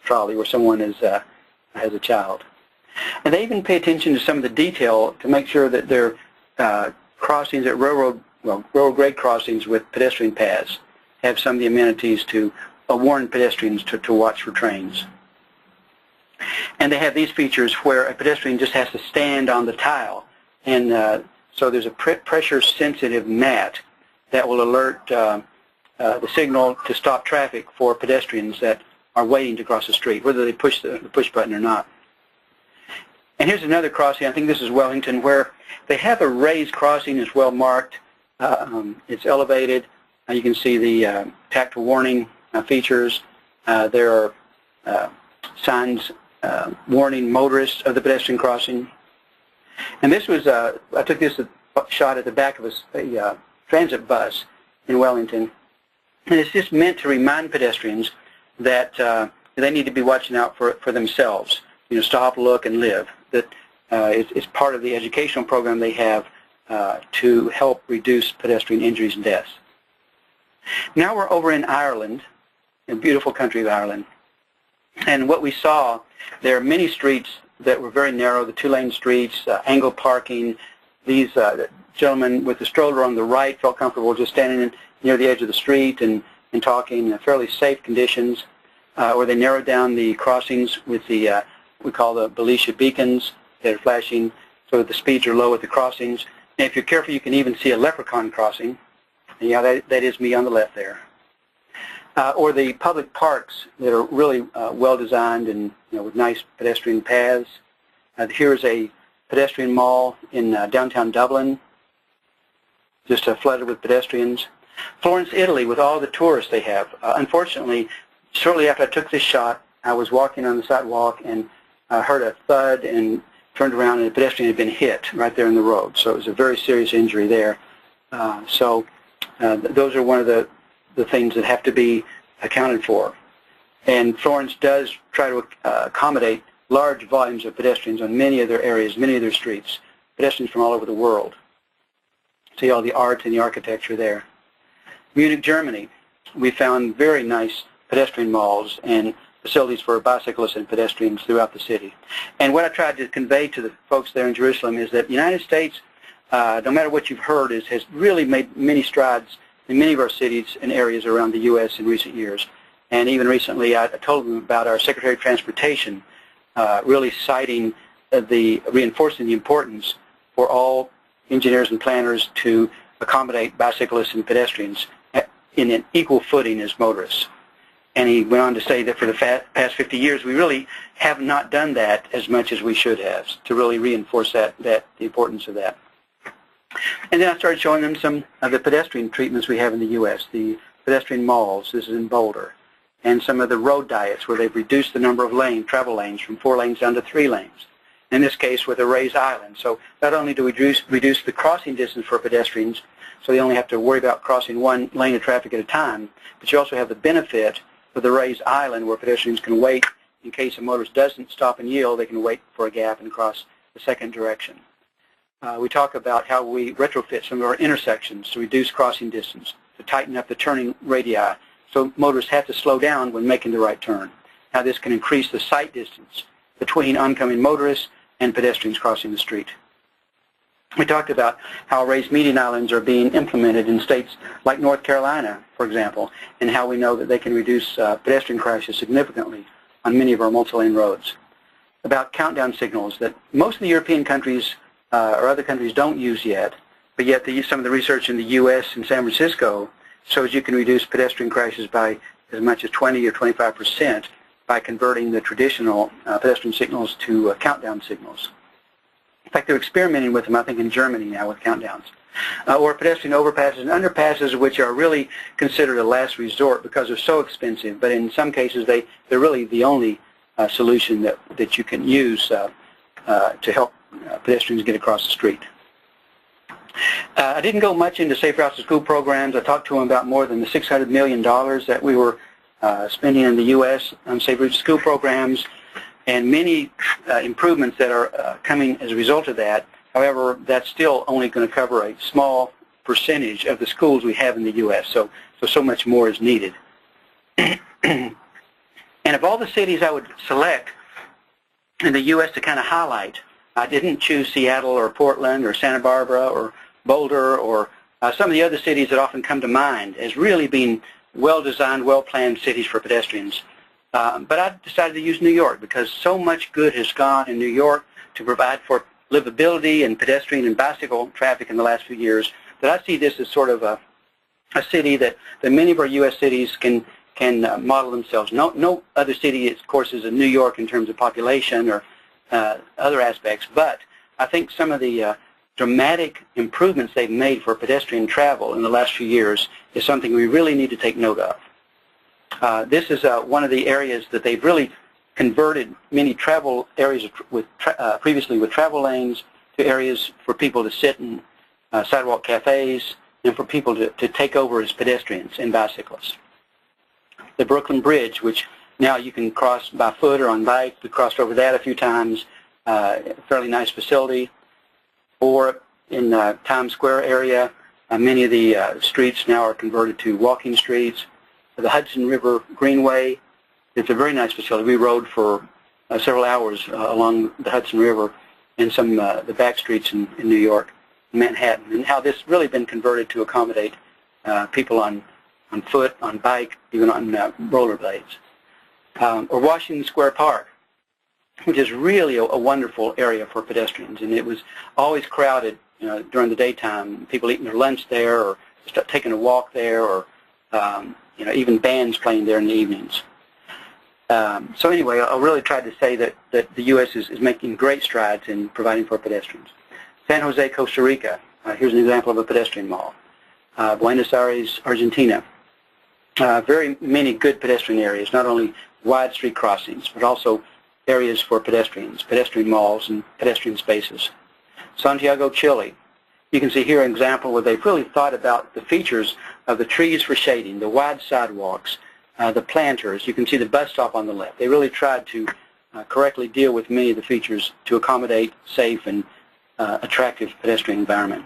trolley where someone has a child. And they even pay attention to some of the detail to make sure that their crossings at railroad grade crossings with pedestrian paths have some of the amenities to warn pedestrians to watch for trains. And they have these features where a pedestrian just has to stand on the tile, and so there's a pressure-sensitive mat that will alert the signal to stop traffic for pedestrians that are waiting to cross the street, whether they push the push button or not. And here's another crossing. I think this is Wellington, where they have a raised crossing. It's well marked. It's elevated. You can see the tactile warning features. There are signs warning motorists of the pedestrian crossing. And this was, I took this shot at the back of a transit bus in Wellington. And it's just meant to remind pedestrians that they need to be watching out for themselves. You know, stop, look, and live. That it's part of the educational program they have to help reduce pedestrian injuries and deaths. Now we're over in Ireland, a beautiful country of Ireland. And what we saw, there are many streets that were very narrow, the two-lane streets, angle parking. These gentlemen with the stroller on the right felt comfortable just standing near the edge of the street and talking in fairly safe conditions. Or they narrowed down the crossings with the, we call the Belisha beacons that are flashing so that the speeds are low at the crossings. And if you're careful, you can even see a leprechaun crossing. And yeah, that is me on the left there. Or the public parks that are really well designed and with nice pedestrian paths. Here's a pedestrian mall in downtown Dublin, just flooded with pedestrians. Florence, Italy, with all the tourists they have. Unfortunately, shortly after I took this shot, I was walking on the sidewalk and heard a thud and turned around, and a pedestrian had been hit right there in the road. So it was a very serious injury there. Those are one of the things that have to be accounted for. And Florence does try to accommodate large volumes of pedestrians on many of their areas, many of their streets, pedestrians from all over the world. See all the art and the architecture there. Munich, Germany, we found very nice pedestrian malls and facilities for bicyclists and pedestrians throughout the city. And what I tried to convey to the folks there in Jerusalem is that the United States, no matter what you've heard, has really made many strides in many of our cities and areas around the U.S. in recent years. And even recently, I told them about our Secretary of Transportation really citing reinforcing the importance for all engineers and planners to accommodate bicyclists and pedestrians in an equal footing as motorists. And he went on to say that for the past 50 years, we really have not done that as much as we should have to really reinforce the importance of that. And then I started showing them some of the pedestrian treatments we have in the U.S., the pedestrian malls, this is in Boulder, and some of the road diets where they've reduced the number of travel lanes from 4 lanes down to 3 lanes, in this case with a raised island. So not only do we reduce the crossing distance for pedestrians, so they only have to worry about crossing 1 lane of traffic at a time, but you also have the benefit of the raised island where pedestrians can wait in case a motorist doesn't stop and yield, they can wait for a gap and cross the second direction. We talk about how we retrofit some of our intersections to reduce crossing distance, to tighten up the turning radii, so motorists have to slow down when making the right turn. How this can increase the sight distance between oncoming motorists and pedestrians crossing the street. We talked about how raised median islands are being implemented in states like North Carolina, for example, and how we know that they can reduce pedestrian crashes significantly on many of our multi-lane roads. About countdown signals that most of the European countries or other countries don't use yet, but yet some of the research in the U.S. and San Francisco shows you can reduce pedestrian crashes by as much as 20 or 25% by converting the traditional pedestrian signals to countdown signals. In fact, they're experimenting with them, I think, in Germany now with countdowns. Or pedestrian overpasses and underpasses, which are really considered a last resort because they're so expensive, but in some cases they're really the only solution that you can use to help pedestrians get across the street. I didn't go much into Safe Routes to School programs. I talked to them about more than the $600 million that we were spending in the U.S. on Safe Routes to School programs, and many improvements that are coming as a result of that. However, that's still only going to cover a small percentage of the schools we have in the U.S., so much more is needed. And of all the cities I would select in the U.S. to kind of highlight, I didn't choose Seattle or Portland or Santa Barbara or Boulder or some of the other cities that often come to mind as really being well-designed, well-planned cities for pedestrians. But I decided to use New York because so much good has gone in New York to provide for livability and pedestrian and bicycle traffic in the last few years that I see this as sort of a city that many of our U.S. cities can model themselves. No other city, of course, is a New York in terms of population or other aspects, but I think some of the dramatic improvements they've made for pedestrian travel in the last few years is something we really need to take note of. This is one of the areas that they've really converted many travel areas previously with travel lanes to areas for people to sit in sidewalk cafes and for people to take over as pedestrians and bicyclists. The Brooklyn Bridge, which now you can cross by foot or on bike. We crossed over that a few times. Fairly nice facility. Or in Times Square area, many of the streets now are converted to walking streets. The Hudson River Greenway, it's a very nice facility. We rode for several hours along the Hudson River in some the back streets in New York, Manhattan, and how this really been converted to accommodate people on foot, on bike, even on rollerblades. Or Washington Square Park, which is really a wonderful area for pedestrians, and it was always crowded, during the daytime. People eating their lunch there, or taking a walk there, or even bands playing there in the evenings. So anyway, I really tried to say that the U.S. is making great strides in providing for pedestrians. San Jose, Costa Rica. Here's an example of a pedestrian mall. Buenos Aires, Argentina. Very many good pedestrian areas, not only wide street crossings, but also areas for pedestrians, pedestrian malls, and pedestrian spaces. Santiago, Chile. You can see here an example where they've really thought about the features of the trees for shading, the wide sidewalks, the planters. You can see the bus stop on the left. They really tried to correctly deal with many of the features to accommodate safe and attractive pedestrian environment.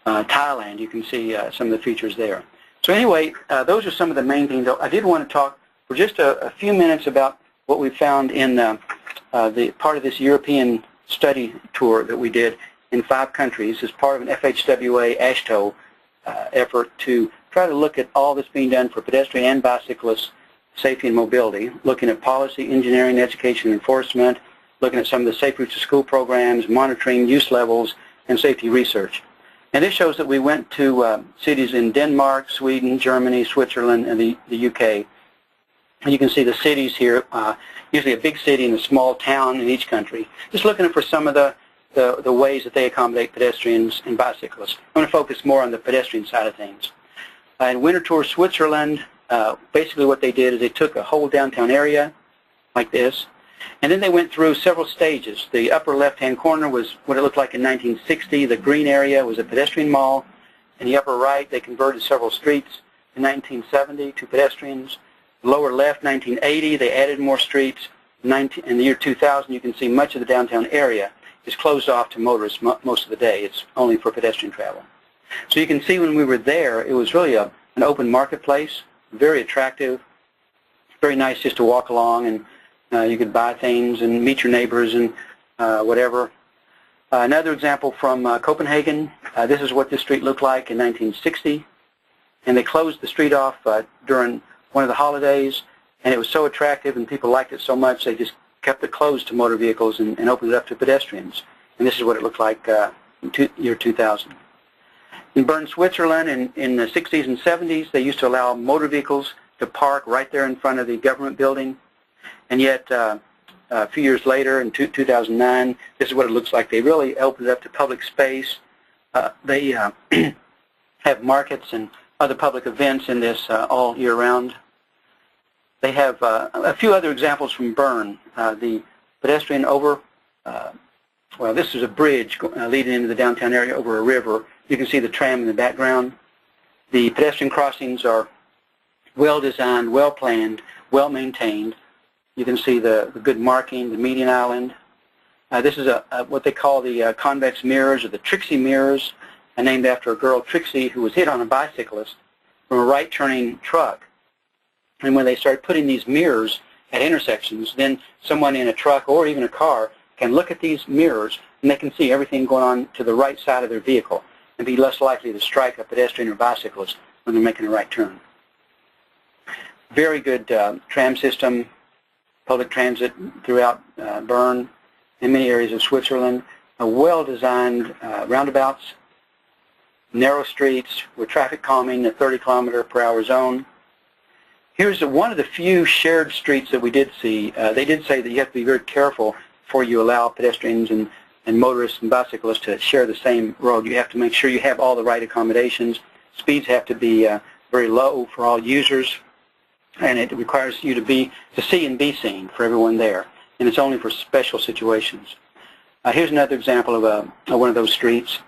Thailand, you can see some of the features there. So anyway, those are some of the main things. I did want to talk for just a few minutes about what we found in the part of this European study tour that we did in 5 countries as part of an FHWA AASHTO effort to try to look at all that's being done for pedestrian and bicyclist safety and mobility, looking at policy, engineering, education, enforcement, looking at some of the Safe Routes to School programs, monitoring use levels, and safety research. And this shows that we went to cities in Denmark, Sweden, Germany, Switzerland, and the UK. And you can see the cities here, usually a big city and a small town in each country. Just looking for some of the ways that they accommodate pedestrians and bicyclists. I'm going to focus more on the pedestrian side of things. In Winterthur, Switzerland, basically what they did is they took a whole downtown area like this, and then they went through several stages. The upper left-hand corner was what it looked like in 1960. The green area was a pedestrian mall. In the upper right, they converted several streets in 1970 to pedestrians. Lower left, 1980, they added more streets. In the year 2000, you can see much of the downtown area is closed off to motorists most of the day. It's only for pedestrian travel. So you can see when we were there, it was really an open marketplace, very attractive, very nice just to walk along, and you could buy things and meet your neighbors and whatever. Another example from Copenhagen, this is what this street looked like in 1960, and they closed the street off during one of the holidays, and it was so attractive and people liked it so much they just kept it closed to motor vehicles and opened it up to pedestrians. And this is what it looked like in year 2000. In Bern, Switzerland, in the 60s and 70s, they used to allow motor vehicles to park right there in front of the government building. And yet, a few years later, in 2009, this is what it looks like. They really opened it up to public space. They have markets and other public events in this all year round. They have a few other examples from Bern. The pedestrian over, well, this is a bridge leading into the downtown area over a river. You can see the tram in the background. The pedestrian crossings are well designed, well planned, well maintained. You can see the good marking, the median island. This is what they call the convex mirrors, or the Trixie mirrors, named after a girl, Trixie, who was hit on a bicyclist from a right-turning truck. And when they started putting these mirrors at intersections, then someone in a truck or even a car can look at these mirrors and they can see everything going on to the right side of their vehicle and be less likely to strike a pedestrian or bicyclist when they're making a right turn. Very good tram system, public transit throughout Bern and many areas of Switzerland. Well-designed roundabouts, narrow streets with traffic calming, a 30-kilometer-per-hour zone. Here's one of the few shared streets that we did see. They did say that you have to be very careful before you allow pedestrians and motorists and bicyclists to share the same road. You have to make sure you have all the right accommodations. Speeds have to be very low for all users, and it requires you to see and be seen for everyone there. And it's only for special situations. Here's another example of one of those streets.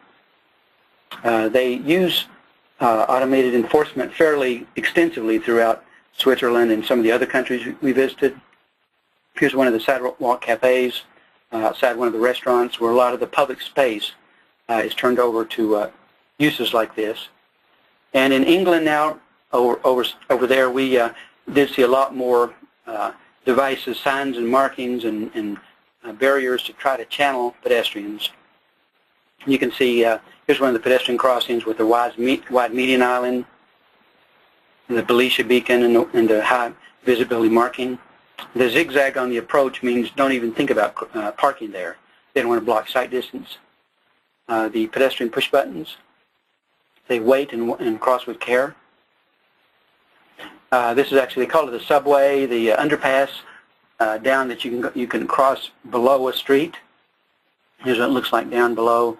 They use automated enforcement fairly extensively throughout Switzerland and some of the other countries we visited. Here's one of the sidewalk cafes outside one of the restaurants where a lot of the public space is turned over to uses like this. And in England now, over there, we did see a lot more devices, signs and markings and barriers to try to channel pedestrians. You can see here's one of the pedestrian crossings with the wide median island, the Belisha beacon, and the high visibility marking. The zigzag on the approach means don't even think about parking there. They don't want to block sight distance. The pedestrian push buttons, they wait and cross with care. This is actually, they call it the subway, the underpass down that you can cross below a street. Here's what it looks like down below.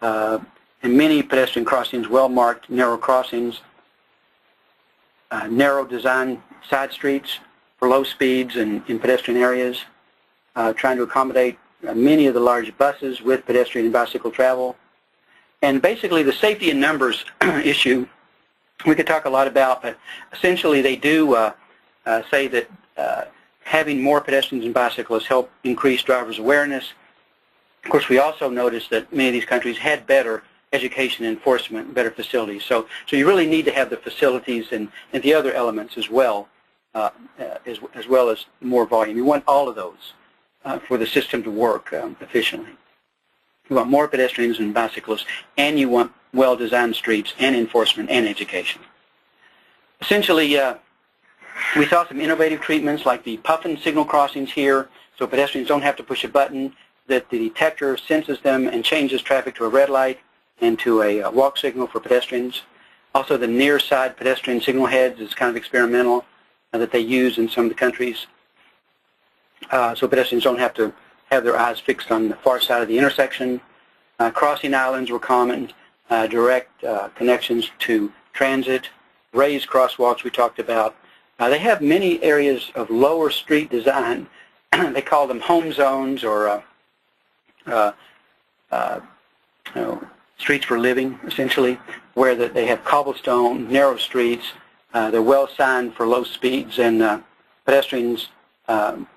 And many pedestrian crossings, well-marked, narrow crossings, narrow design side streets for low speeds and in pedestrian areas, trying to accommodate many of the large buses with pedestrian and bicycle travel. And basically the safety in numbers issue we could talk a lot about, but essentially they do say that having more pedestrians and bicyclists help increase drivers' awareness. Of course, we also noticed that many of these countries had better education enforcement, better facilities. So you really need to have the facilities and the other elements as well as more volume. You want all of those for the system to work efficiently. You want more pedestrians and bicyclists, and you want well-designed streets and enforcement and education. Essentially, we saw some innovative treatments like the puffin signal crossings here, so pedestrians don't have to push a button, that the detector senses them and changes traffic to a red light and to a walk signal for pedestrians. Also, the near side pedestrian signal heads is kind of experimental. that they use in some of the countries. So pedestrians don't have to have their eyes fixed on the far side of the intersection. Crossing islands were common, direct connections to transit, raised crosswalks we talked about. They have many areas of lower street design. They call them home zones or streets for living, essentially, where they have cobblestone, narrow streets. They're well signed for low speeds, and pedestrians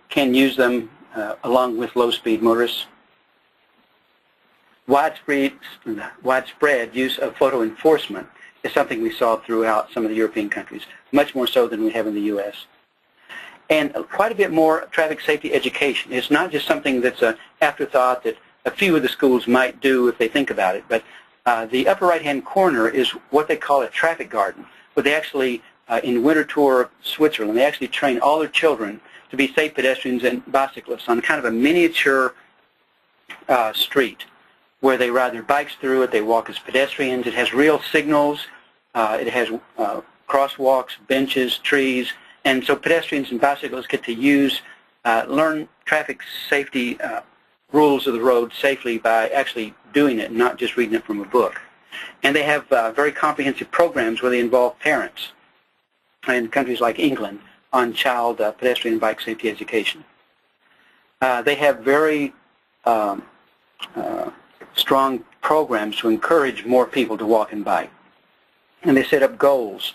can use them along with low-speed motorists. Widespread use of photo enforcement is something we saw throughout some of the European countries, much more so than we have in the U.S. And quite a bit more traffic safety education. It's not just something that's an afterthought that a few of the schools might do if they think about it, but the upper right-hand corner is what they call a traffic garden, where they actually, in Winterthur, Switzerland, they actually train all their children to be safe pedestrians and bicyclists on kind of a miniature street where they ride their bikes through it, they walk as pedestrians. It has real signals, it has crosswalks, benches, trees, and so pedestrians and bicyclists get to learn traffic safety rules of the road safely by actually doing it, not just reading it from a book. And they have very comprehensive programs where they involve parents in countries like England on child pedestrian and bike safety education. They have very strong programs to encourage more people to walk and bike. And they set up goals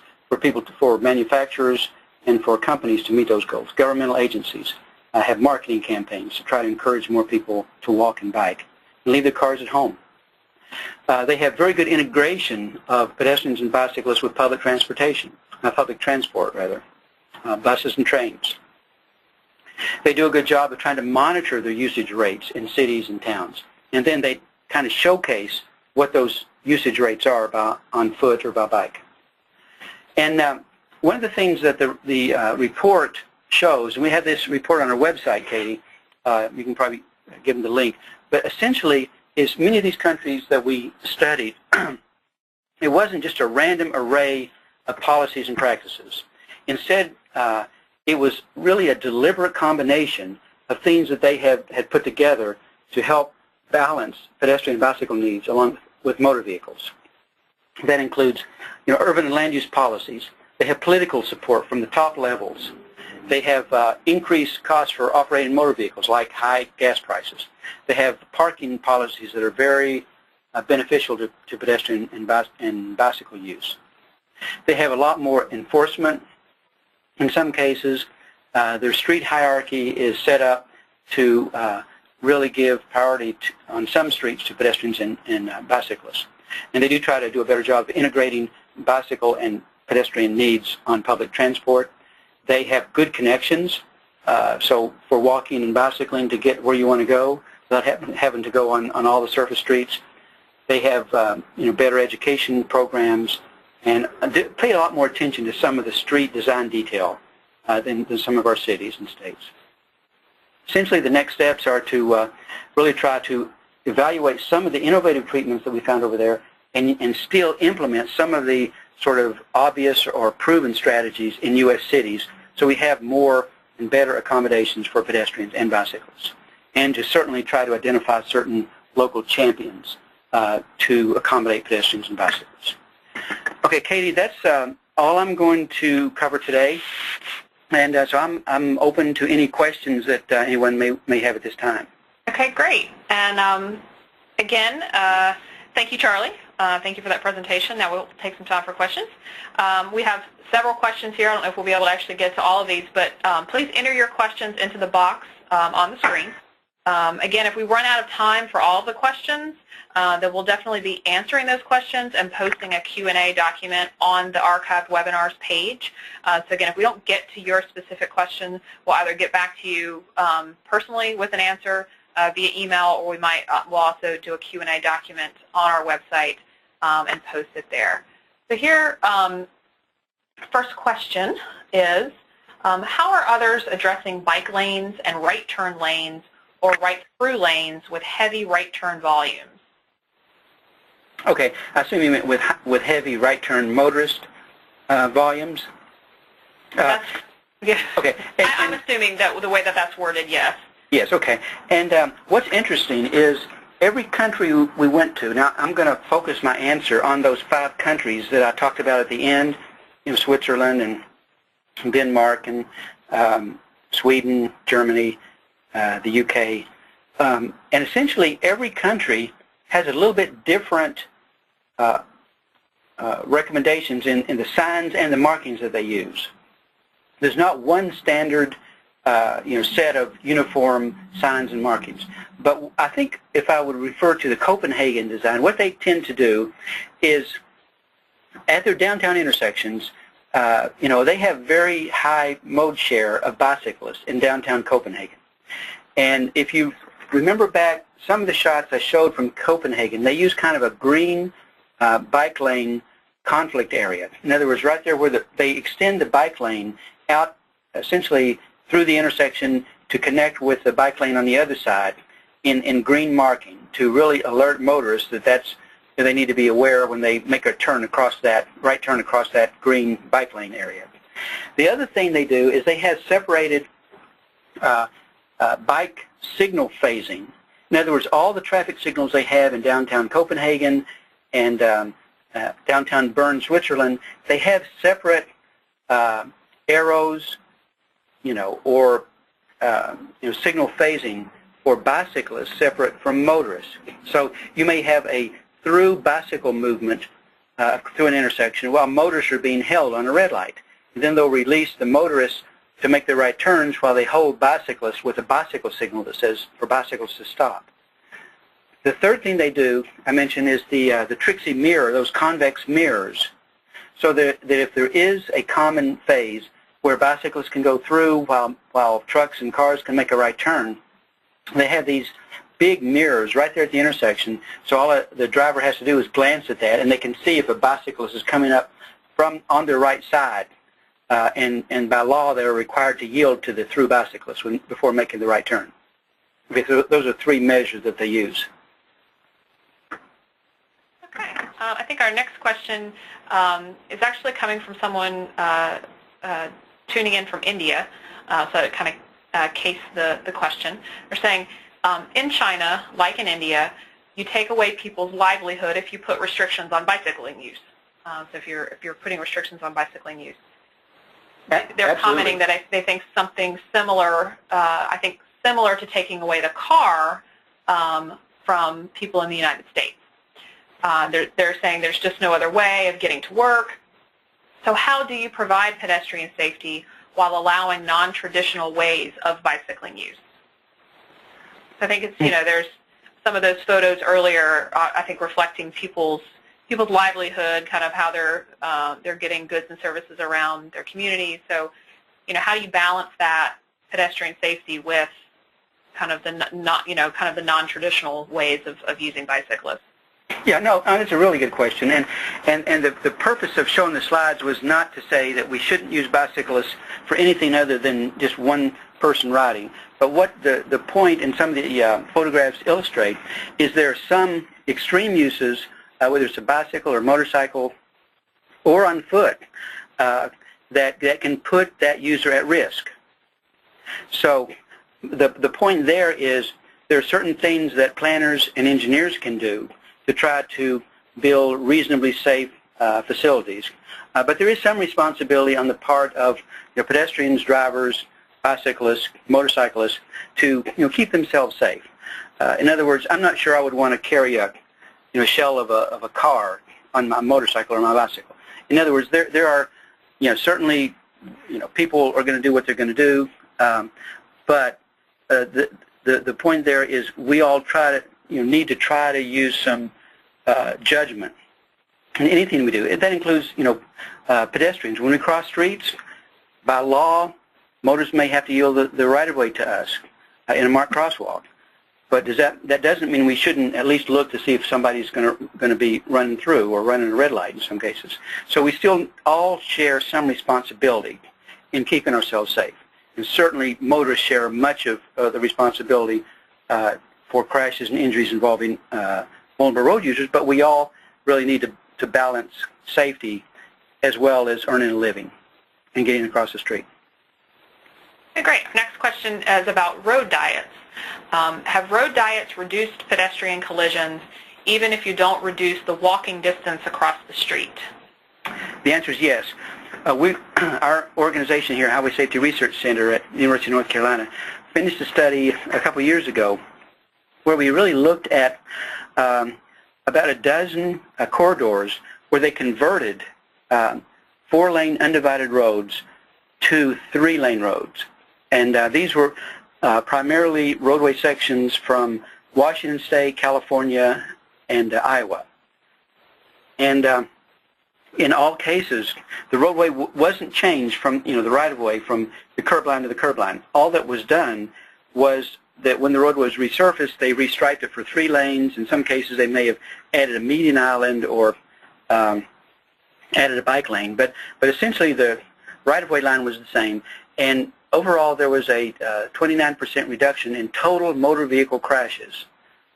for manufacturers and for companies to meet those goals. Governmental agencies have marketing campaigns to try to encourage more people to walk and bike and leave their cars at home. They have very good integration of pedestrians and bicyclists with public transportation, public transport rather, buses and trains. They do a good job of trying to monitor their usage rates in cities and towns, and then they kind of showcase what those usage rates are on foot or by bike. And one of the things that the report shows, and we have this report on our website, Katie, you can probably give them the link, but essentially is many of these countries that we studied, it wasn't just a random array of policies and practices. Instead, it was really a deliberate combination of things that they had put together to help balance pedestrian and bicycle needs along with motor vehicles. That includes, urban and land use policies. They have political support from the top levels. They have increased costs for operating motor vehicles, like high gas prices. They have parking policies that are very beneficial to pedestrian and bicycle use. They have a lot more enforcement. In some cases, their street hierarchy is set up to really give priority on some streets to pedestrians and bicyclists. And they do try to do a better job of integrating bicycle and pedestrian needs on public transport. They have good connections, so for walking and bicycling to get where you want to go without having to go on all the surface streets. They have better education programs and pay a lot more attention to some of the street design detail than some of our cities and states. Essentially, the next steps are to really try to evaluate some of the innovative treatments that we found over there and still implement some of the sort of obvious or proven strategies in U.S. cities so we have more and better accommodations for pedestrians and bicyclists. And to certainly try to identify certain local champions to accommodate pedestrians and bicyclists. Okay, Katie, that's all I'm going to cover today. And so I'm open to any questions that anyone may have at this time. Okay, great. And again, thank you, Charlie. Thank you for that presentation. Now we'll take some time for questions. We have several questions here. I don't know if we'll be able to actually get to all of these, but please enter your questions into the box on the screen. Again, if we run out of time for all of the questions, then we'll definitely be answering those questions and posting a Q&A document on the archived webinars page. So again, if we don't get to your specific question, we'll either get back to you personally with an answer via email, or we'll also do a Q&A document on our website and post it there. So here, first question is, how are others addressing bike lanes and right turn lanes or right-through lanes with heavy right-turn volumes? Okay, I assume you meant with heavy right-turn motorist volumes. Yeah. Okay. I'm assuming that the way that that's worded, yes. Yes, okay. And what's interesting is every country we went to, now I'm going to focus my answer on those 5 countries that I talked about at the end, Switzerland and Denmark and Sweden, Germany, the UK. And essentially every country has a little bit different recommendations in the signs and the markings that they use. There's not one standard set of uniform signs and markings. But I think if I would refer to the Copenhagen design, what they tend to do is at their downtown intersections, they have very high mode share of bicyclists in downtown Copenhagen. And if you remember back some of the shots I showed from Copenhagen, they use kind of a green bike lane conflict area. In other words, right there where they extend the bike lane out essentially through the intersection to connect with the bike lane on the other side in green marking to really alert motorists that they need to be aware when they make a turn across that, right turn across that green bike lane area. The other thing they do is they have separated bike signal phasing. In other words, all the traffic signals they have in downtown Copenhagen and downtown Bern, Switzerland, they have separate arrows, or signal phasing for bicyclists separate from motorists. So you may have a through bicycle movement through an intersection while motorists are being held on a red light. And then they'll release the motorists to make the right turns while they hold bicyclists with a bicycle signal that says for bicycles to stop. The third thing they do, I mentioned, is the Trixie mirror, those convex mirrors, so that if there is a common phase where bicyclists can go through while trucks and cars can make a right turn, they have these big mirrors right there at the intersection, so all the driver has to do is glance at that, and they can see if a bicyclist is coming up on their right side, and by law they're required to yield to the through bicyclist before making the right turn. Okay, so those are 3 measures that they use. Okay. I think our next question is actually coming from someone tuning in from India, so it kind of case the question. They're saying, in China, like in India, you take away people's livelihood if you put restrictions on bicycling use. So if you're putting restrictions on bicycling use. They're Absolutely. Commenting that they think something similar, similar to taking away the car from people in the United States. They're saying there's just no other way of getting to work. So how do you provide pedestrian safety while allowing non-traditional ways of bicycling use? I think it's, there's some of those photos earlier, I think, reflecting people's livelihood, kind of how they're getting goods and services around their community. So, how do you balance that pedestrian safety with kind of the non-traditional ways of using bicyclists? Yeah, no, that's a really good question. And the purpose of showing the slides was not to say that we shouldn't use bicyclists for anything other than just one person riding. But what the point in some of the photographs illustrate is there are some extreme uses, whether it's a bicycle or motorcycle or on foot, that can put that user at risk. So the point there is there are certain things that planners and engineers can do to try to build reasonably safe facilities. But there is some responsibility on the part of pedestrians, drivers, bicyclists, motorcyclists to keep themselves safe. In other words, I'm not sure I would want to carry a shell of a car on my motorcycle or my bicycle. In other words, there are certainly people are going to do what they're going to do, but the point there is we all try to need to try to use some judgment in anything we do. That includes, pedestrians. When we cross streets, by law, motorists may have to yield the right-of-way to us in a marked crosswalk. But that doesn't mean we shouldn't at least look to see if somebody's going to be running through or running a red light in some cases. So we still all share some responsibility in keeping ourselves safe. And certainly motorists share much of the responsibility for crashes and injuries involving vulnerable road users, but we all really need to balance safety as well as earning a living and getting across the street. Okay, great. Next question is about road diets. Have road diets reduced pedestrian collisions even if you don't reduce the walking distance across the street? The answer is yes. Our organization here, Highway Safety Research Center at the University of North Carolina, finished a study a couple of years ago where we really looked at about a dozen corridors where they converted 4-lane undivided roads to 3-lane roads. And these were primarily roadway sections from Washington State, California, and Iowa. And in all cases, the roadway wasn't changed from, the right-of-way from the curb line to the curb line. All that was done was that when the road was resurfaced, they restriped it for 3 lanes. In some cases, they may have added a median island or added a bike lane. But essentially, the right-of-way line was the same. And overall, there was a 29% reduction in total motor vehicle crashes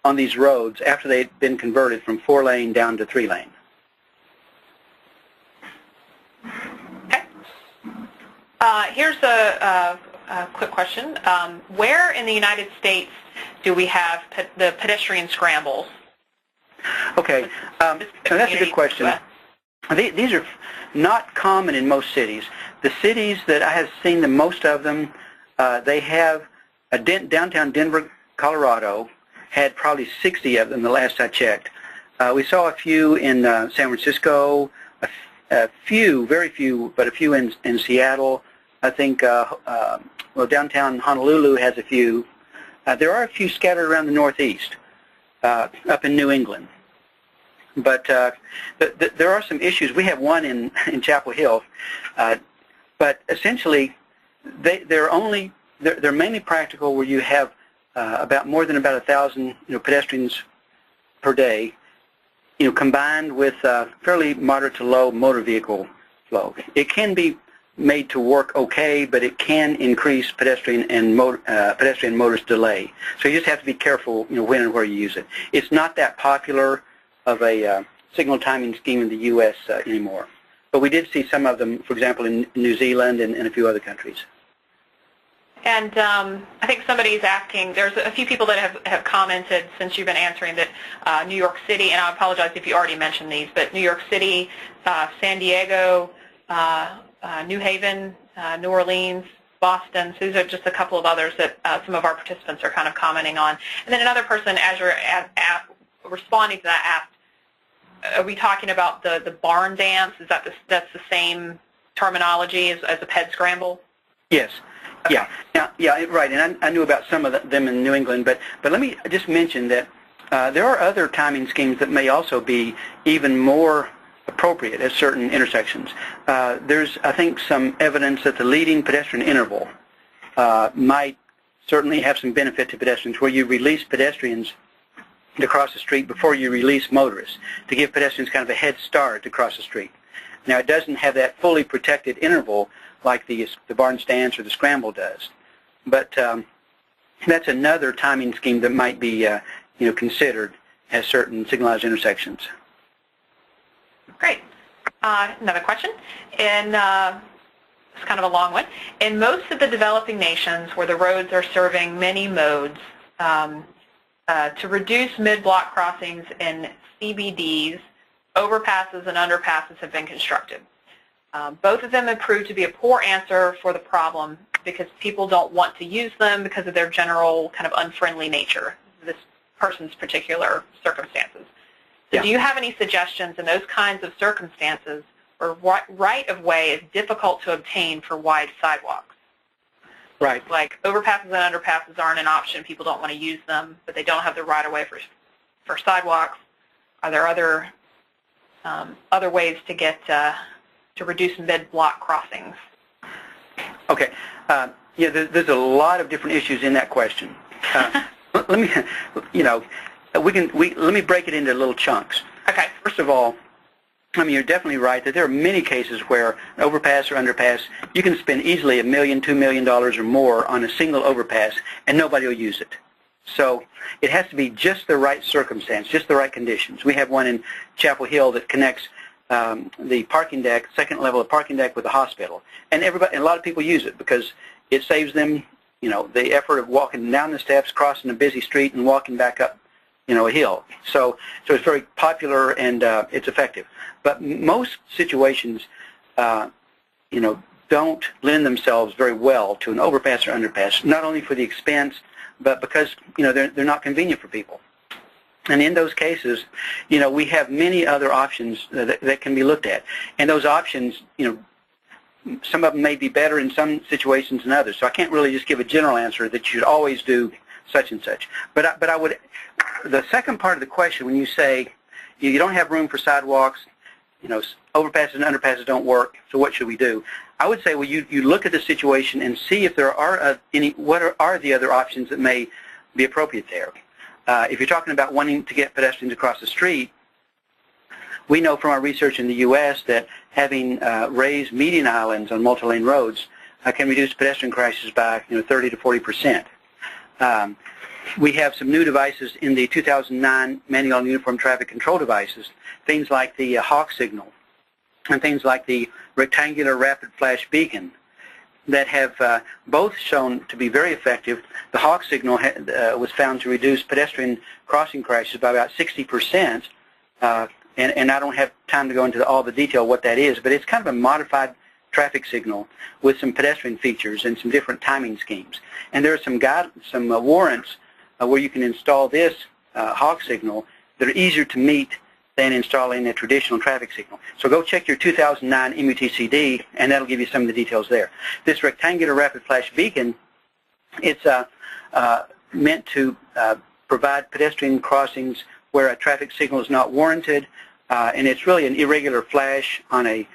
on these roads after they had been converted from 4-lane down to 3-lane. Okay. Here's a quick question. Where in the United States do we have the pedestrian scrambles? Okay, so that's a good question. These are not common in most cities. The cities that I have seen the most of them, they have downtown Denver, Colorado, had probably 60 of them the last I checked. We saw a few in San Francisco, a few, very few, but a few in Seattle. I think, downtown Honolulu has a few. There are a few scattered around the Northeast, up in New England. But there are some issues. We have one in Chapel Hill, but essentially they're mainly practical where you have more than 1,000 pedestrians per day, combined with fairly moderate to low motor vehicle flow. It can be made to work okay, but it can increase pedestrian motorist delay. So you just have to be careful, when and where you use it. It's not that popular of a signal timing scheme in the U.S. Anymore. But we did see some of them, for example, in New Zealand and a few other countries. And I think somebody's asking, there's a few people that have commented since you've been answering that New York City, and I apologize if you already mentioned these, but New York City, San Diego, New Haven, New Orleans, Boston. So these are just a couple of others that some of our participants are kind of commenting on. And then another person, as you're responding to that, asked, are we talking about the barn dance? Is that that's the same terminology as a ped scramble? Yes. Okay. Yeah, right. And I knew about some of them in New England, but let me just mention that there are other timing schemes that may also be even more appropriate at certain intersections. There's, I think, some evidence that the leading pedestrian interval might certainly have some benefit to pedestrians, where you release pedestrians to cross the street before you release motorists, to give pedestrians kind of a head start to cross the street. Now, it doesn't have that fully protected interval like the barn stance or the scramble does, but that's another timing scheme that might be considered as certain signalized intersections. Great. Another question. It's kind of a long one. In most of the developing nations where the roads are serving many modes, to reduce mid-block crossings in CBDs, overpasses and underpasses have been constructed. Both of them have proved to be a poor answer for the problem because people don't want to use them because of their general kind of unfriendly nature, this person's particular circumstances. So do you have any suggestions in those kinds of circumstances where right-of-way is difficult to obtain for wide sidewalks? Right. Like overpasses and underpasses aren't an option. People don't want to use them, but they don't have the right-of-way for sidewalks. Are there other ways to get to reduce mid-block crossings? Okay. There's a lot of different issues in that question. Let me, let me break it into little chunks. Okay. First of all, you're definitely right that there are many cases where an overpass or underpass, you can spend easily $1 million, $2 million or more on a single overpass, and nobody will use it. So it has to be just the right circumstance, just the right conditions. We have one in Chapel Hill that connects the parking deck, second level of parking deck with the hospital, and a lot of people use it because it saves them, the effort of walking down the steps, crossing a busy street, and walking back up, a hill. So it's very popular and it's effective. But most situations, don't lend themselves very well to an overpass or underpass, not only for the expense, but because, they're not convenient for people. And in those cases, we have many other options that can be looked at. And those options, some of them may be better in some situations than others. So I can't really just give a general answer that you should always do such and such. But I would, the second part of the question, when you say you don't have room for sidewalks, overpasses and underpasses don't work, so what should we do? I would say, well, you look at the situation and see if there are what are the other options that may be appropriate there. If you're talking about wanting to get pedestrians across the street, we know from our research in the U.S. that having raised median islands on multi-lane roads can reduce pedestrian crashes by 30 to 40%. We have some new devices in the 2009 Manual on Uniform Traffic Control devices, things like the Hawk signal and things like the rectangular rapid flash beacon that have both shown to be very effective. The Hawk signal was found to reduce pedestrian crossing crashes by about 60%, and I don't have time to go into all the detail what that is, but it's kind of a modified traffic signal with some pedestrian features and some different timing schemes. And there are some warrants where you can install this Hawk signal that are easier to meet than installing a traditional traffic signal. So go check your 2009 MUTCD, and that'll give you some of the details there. This rectangular rapid flash beacon, it's meant to provide pedestrian crossings where a traffic signal is not warranted, and it's really an irregular flash on a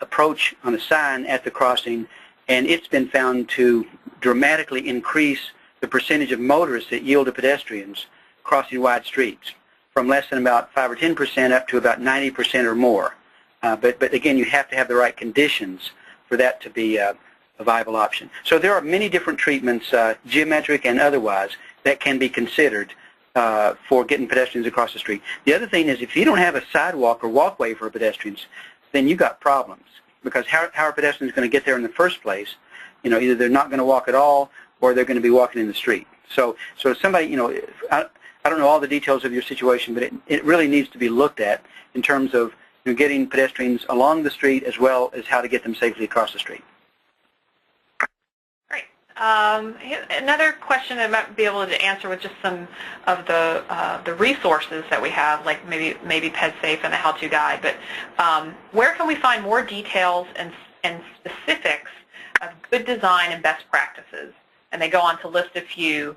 approach on a sign at the crossing, and it's been found to dramatically increase the percentage of motorists that yield to pedestrians crossing wide streets, from less than about 5 or 10% up to about 90% or more. But again, you have to have the right conditions for that to be a viable option. So there are many different treatments, geometric and otherwise, that can be considered for getting pedestrians across the street. The other thing is, if you don't have a sidewalk or walkway for pedestrians, then you've got problems, because how are pedestrians going to get there in the first place? Either they're not going to walk at all, or they're going to be walking in the street. So somebody, I don't know all the details of your situation, but it really needs to be looked at in terms of getting pedestrians along the street as well as how to get them safely across the street. Great. Another question I might be able to answer with just some of the resources that we have, like maybe PedSafe and the how-to guide, but where can we find more details and specifics of good design and best practices? And they go on to list a few,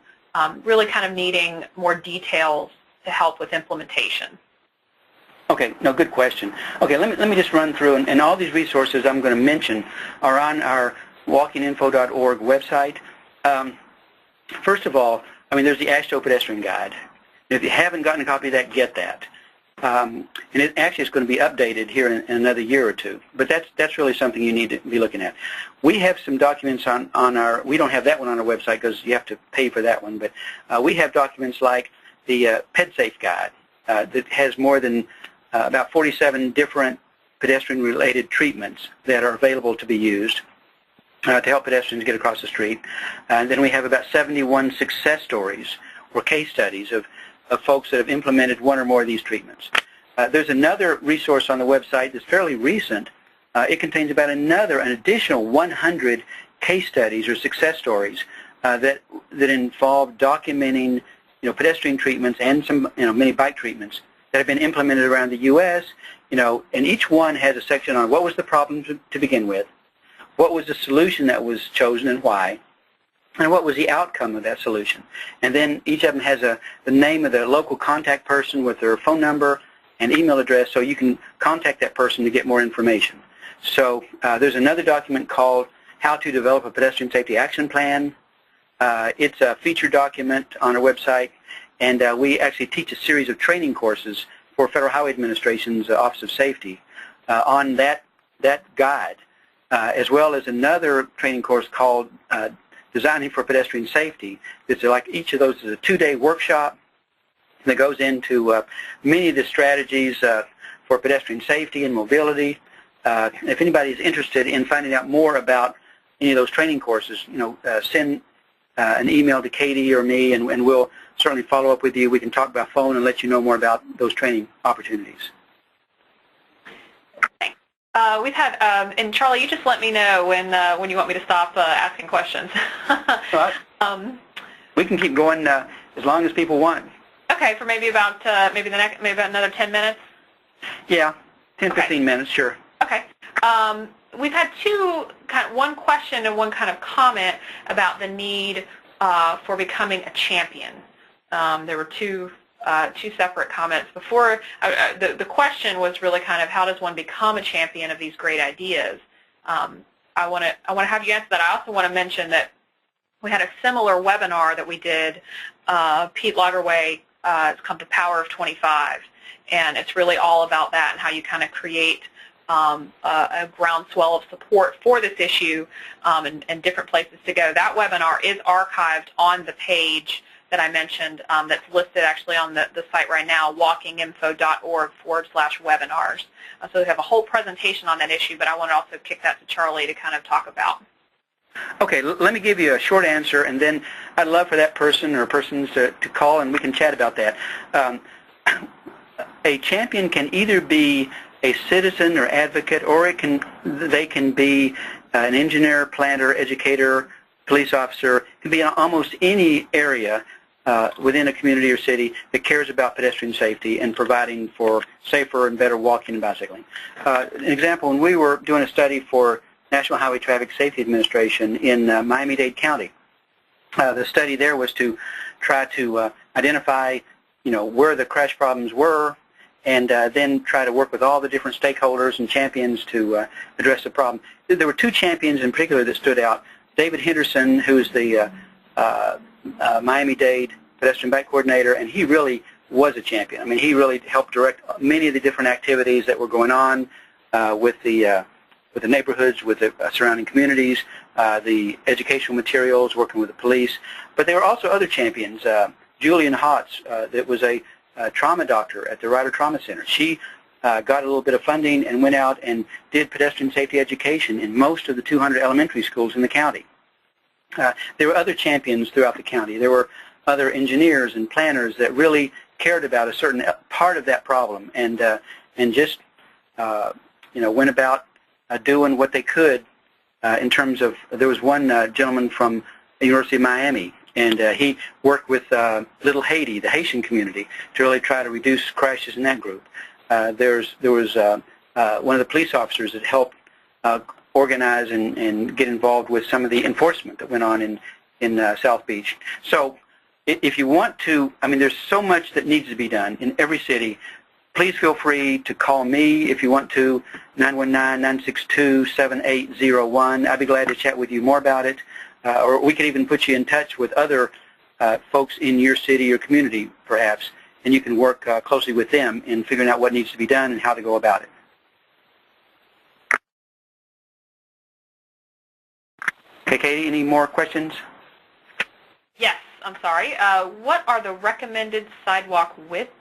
really kind of needing more details to help with implementation. Okay, no, good question. Okay, let me just run through, and all these resources I'm going to mention are on our walkinginfo.org website. First of all, there's the AASHTO Pedestrian Guide. If you haven't gotten a copy of that, get that. And it actually is going to be updated here in another year or two. But that's really something you need to be looking at. We have some documents on our, we don't have that one on our website because you have to pay for that one, but we have documents like the PedSafe Guide that has more than about 47 different pedestrian-related treatments that are available to be used to help pedestrians get across the street. And then we have about 71 success stories or case studies of folks that have implemented one or more of these treatments. There's another resource on the website that's fairly recent. It contains about an additional 100 case studies or success stories that involve documenting pedestrian treatments and some many bike treatments that have been implemented around the U.S. And each one has a section on what was the problem to begin with, what was the solution that was chosen and why, and what was the outcome of that solution. And then each of them has the name of the local contact person with their phone number and email address, so you can contact that person to get more information. So there's another document called How to Develop a Pedestrian Safety Action Plan. It's a feature document on our website, and we actually teach a series of training courses for Federal Highway Administration's Office of Safety on that guide, as well as another training course called Designing for Pedestrian Safety. It's like each of those is a 2-day workshop that goes into many of the strategies for pedestrian safety and mobility. If anybody is interested in finding out more about any of those training courses, send an email to Katie or me, and we'll certainly follow up with you. We can talk by phone and let you know more about those training opportunities. Thanks. We've had, and Charlie, you just let me know when you want me to stop asking questions. We can keep going as long as people want. Okay, for maybe about maybe about another 10 minutes. Yeah, 10, okay. 15 minutes, sure. Okay. We've had one question and one kind of comment about the need for becoming a champion. There were two separate comments. Before, the question was really kind of how does one become a champion of these great ideas? I want to have you answer that. I also want to mention that we had a similar webinar that we did. Pete Lagerway has come to Power of 25, and it's really all about that and how you kind of create a groundswell of support for this issue and different places to go. That webinar is archived on the page that I mentioned that's listed actually on the site right now, walkinginfo.org/webinars. So we have a whole presentation on that issue, but I want to also kick that to Charlie to kind of talk about. Okay, let me give you a short answer, and then I'd love for that person or persons to call, and we can chat about that. A champion can either be a citizen or advocate, or they can be an engineer, planner, educator, police officer. It can be in almost any area within a community or city that cares about pedestrian safety and providing for safer and better walking and bicycling. An example, when we were doing a study for National Highway Traffic Safety Administration in Miami-Dade County, the study there was to try to identify, where the crash problems were, and then try to work with all the different stakeholders and champions to address the problem. There were two champions in particular that stood out. David Henderson, who's the Miami-Dade pedestrian bike coordinator, and he really was a champion. I mean, he really helped direct many of the different activities that were going on with the neighborhoods, with the surrounding communities, the educational materials, working with the police. But there were also other champions. Julian Hotz, that was a trauma doctor at the Ryder Trauma Center. She got a little bit of funding and went out and did pedestrian safety education in most of the 200 elementary schools in the county. There were other champions throughout the county. There were other engineers and planners that really cared about a certain part of that problem and just went about doing what they could in terms of. There was one gentleman from the University of Miami, and he worked with Little Haiti, the Haitian community, to really try to reduce crashes in that group. There was one of the police officers that helped organize and get involved with some of the enforcement that went on in South Beach. So if you want to, there's so much that needs to be done in every city. Please feel free to call me if you want to, 919-962-7801. I'd be glad to chat with you more about it. Or we could even put you in touch with other folks in your city or community, perhaps, and you can work closely with them in figuring out what needs to be done and how to go about it. Okay, Katie, any more questions? Yes, I'm sorry. What are the recommended sidewalk widths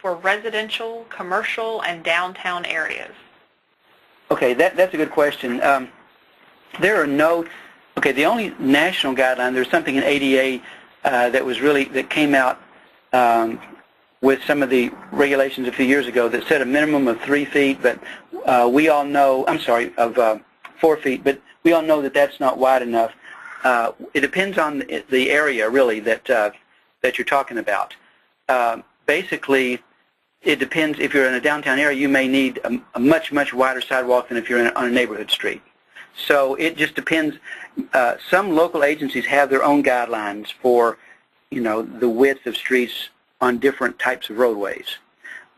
for residential, commercial, and downtown areas? Okay, that's a good question. There are no. Okay, the only national guideline, there's something in ADA that came out with some of the regulations a few years ago that said a minimum of 3 feet, but we all know, of 4 feet, but we all know that that's not wide enough. It depends on the area, really, that you're talking about. Basically, it depends. If you're in a downtown area, you may need a much, much wider sidewalk than if you're on a neighborhood street. So it just depends. Some local agencies have their own guidelines for, the width of streets on different types of roadways.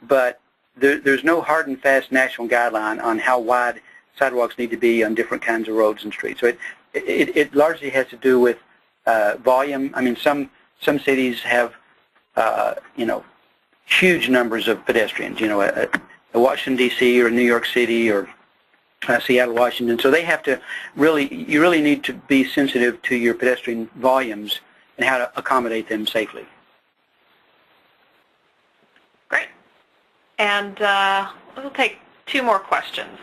But there's no hard and fast national guideline on how wide sidewalks need to be on different kinds of roads and streets. So it largely has to do with volume. Some cities have, huge numbers of pedestrians. Washington, D.C. or New York City or Seattle, Washington. So they have to you really need to be sensitive to your pedestrian volumes and how to accommodate them safely. Great. And we'll take 2 more questions.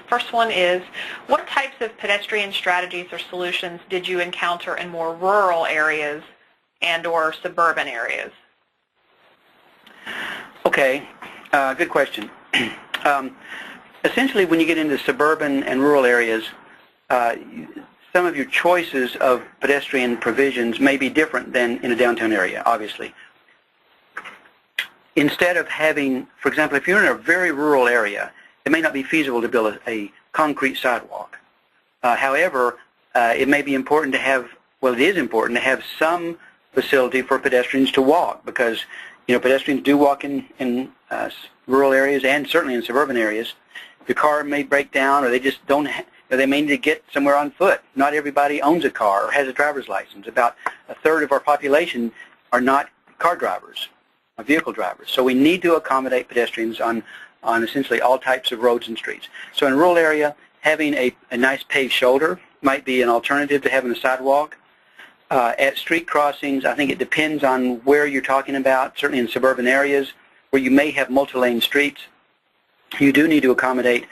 First one is, what types of pedestrian strategies or solutions did you encounter in more rural areas and or suburban areas? Okay, good question. Essentially, when you get into suburban and rural areas, some of your choices of pedestrian provisions may be different than in a downtown area, obviously. Instead of having, for example, if you're in a very rural area, it may not be feasible to build a concrete sidewalk. However, it may be important to have, well, it is important to have some facility for pedestrians to walk, because, you know, pedestrians do walk in rural areas and certainly in suburban areas. Your car may break down, or they just don't or they may need to get somewhere on foot. Not everybody owns a car or has a driver's license. About a third of our population are not car drivers, are vehicle drivers. So we need to accommodate pedestrians on essentially all types of roads and streets. So in a rural area, having a nice paved shoulder might be an alternative to having a sidewalk. At street crossings, I think it depends on where you're talking about. Certainly in suburban areas where you may have multi-lane streets, you do need to accommodate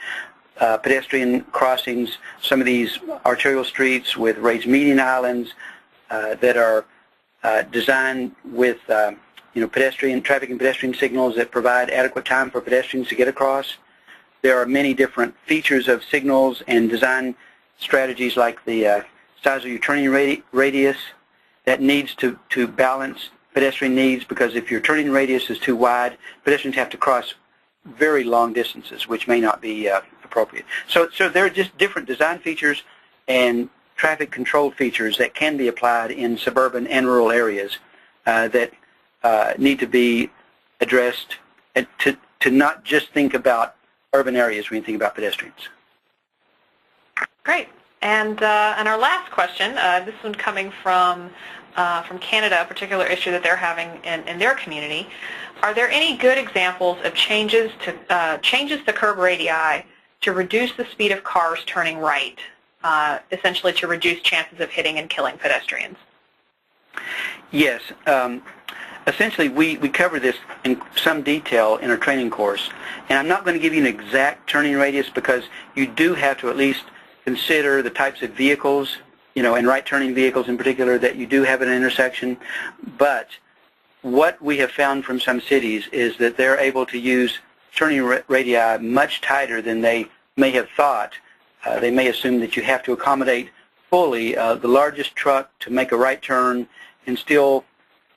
pedestrian crossings. Some of these arterial streets with raised median islands that are designed with traffic and pedestrian signals that provide adequate time for pedestrians to get across. There are many different features of signals and design strategies, like the size of your turning radius that needs to balance pedestrian needs, because if your turning radius is too wide, pedestrians have to cross very long distances, which may not be appropriate. So there are just different design features and traffic control features that can be applied in suburban and rural areas that need to be addressed, and to not just think about urban areas when you think about pedestrians. Great. And our last question, this one coming from Canada, a particular issue that they're having in their community. Are there any good examples of changes to curb radii to reduce the speed of cars turning right, essentially to reduce chances of hitting and killing pedestrians? Yes. Essentially, we cover this in some detail in our training course. And I'm not going to give you an exact turning radius, because you do have to at least consider the types of vehicles, and right-turning vehicles in particular, that you do have at an intersection. But what we have found from some cities is that they're able to use turning radii much tighter than they may have thought. They may assume that you have to accommodate fully the largest truck to make a right turn and still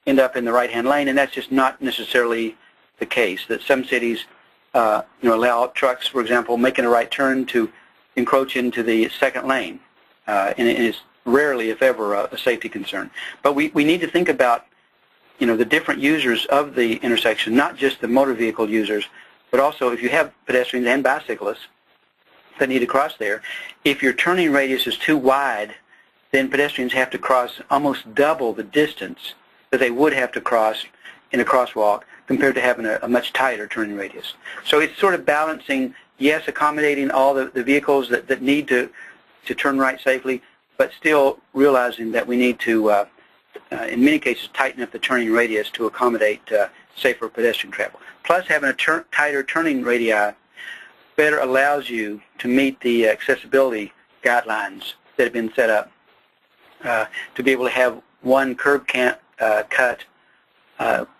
end up in the right-hand lane, and that's just not necessarily the case. That some cities allow trucks, for example, making a right turn to encroach into the second lane, and it is rarely, if ever, a safety concern. But we need to think about the different users of the intersection, not just the motor vehicle users, but also if you have pedestrians and bicyclists that need to cross there. If your turning radius is too wide, then pedestrians have to cross almost double the distance that they would have to cross in a crosswalk compared to having a much tighter turning radius. So it's sort of balancing, yes, accommodating all the vehicles that need to turn right safely, but still realizing that we need to, in many cases, tighten up the turning radius to accommodate safer pedestrian travel. Plus, having a tighter turning radii better allows you to meet the accessibility guidelines that have been set up to be able to have one curb cut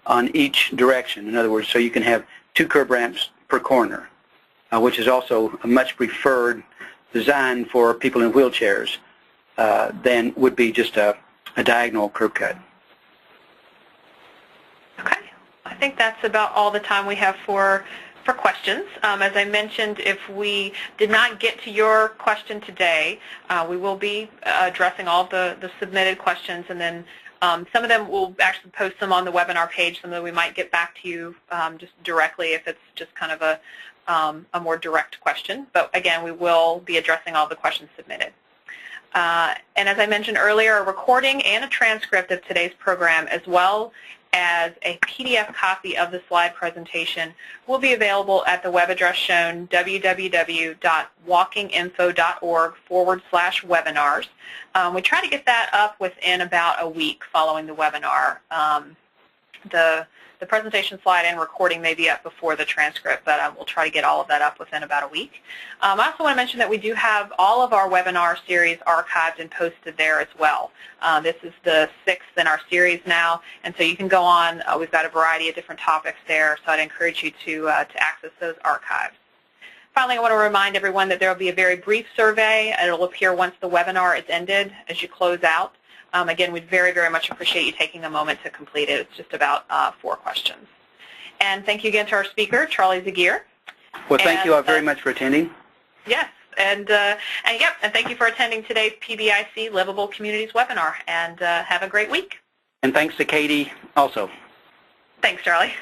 on each direction. In other words, so you can have 2 curb ramps per corner, which is also a much preferred design for people in wheelchairs than would be just a diagonal curb cut. Okay. I think that's about all the time we have for questions. As I mentioned, if we did not get to your question today, we will be addressing all the submitted questions, and then some of them we'll actually post them on the webinar page. Some of them we might get back to you just directly if it's just kind of a more direct question. But again, we will be addressing all the questions submitted. And as I mentioned earlier, a recording and a transcript of today's program, as well as a PDF copy of the slide presentation, will be available at the web address shown, www.walkinginfo.org/webinars. We try to get that up within about a week following the webinar. The The presentation slide and recording may be up before the transcript, but we'll try to get all of that up within about a week. I also want to mention that we do have all of our webinar series archived and posted there as well. This is the 6th in our series now, and so you can go on. We've got a variety of different topics there, so I'd encourage you to access those archives. Finally, I want to remind everyone that there will be a very brief survey, and it will appear once the webinar is ended as you close out. Again, we'd very, very much appreciate you taking a moment to complete it. It's just about 4 questions. And thank you again to our speaker, Charlie Zaguirre. Well, thank you all very much for attending. Yes, and thank you for attending today's PBIC Livable Communities webinar, and have a great week. And thanks to Katie also. Thanks, Charlie.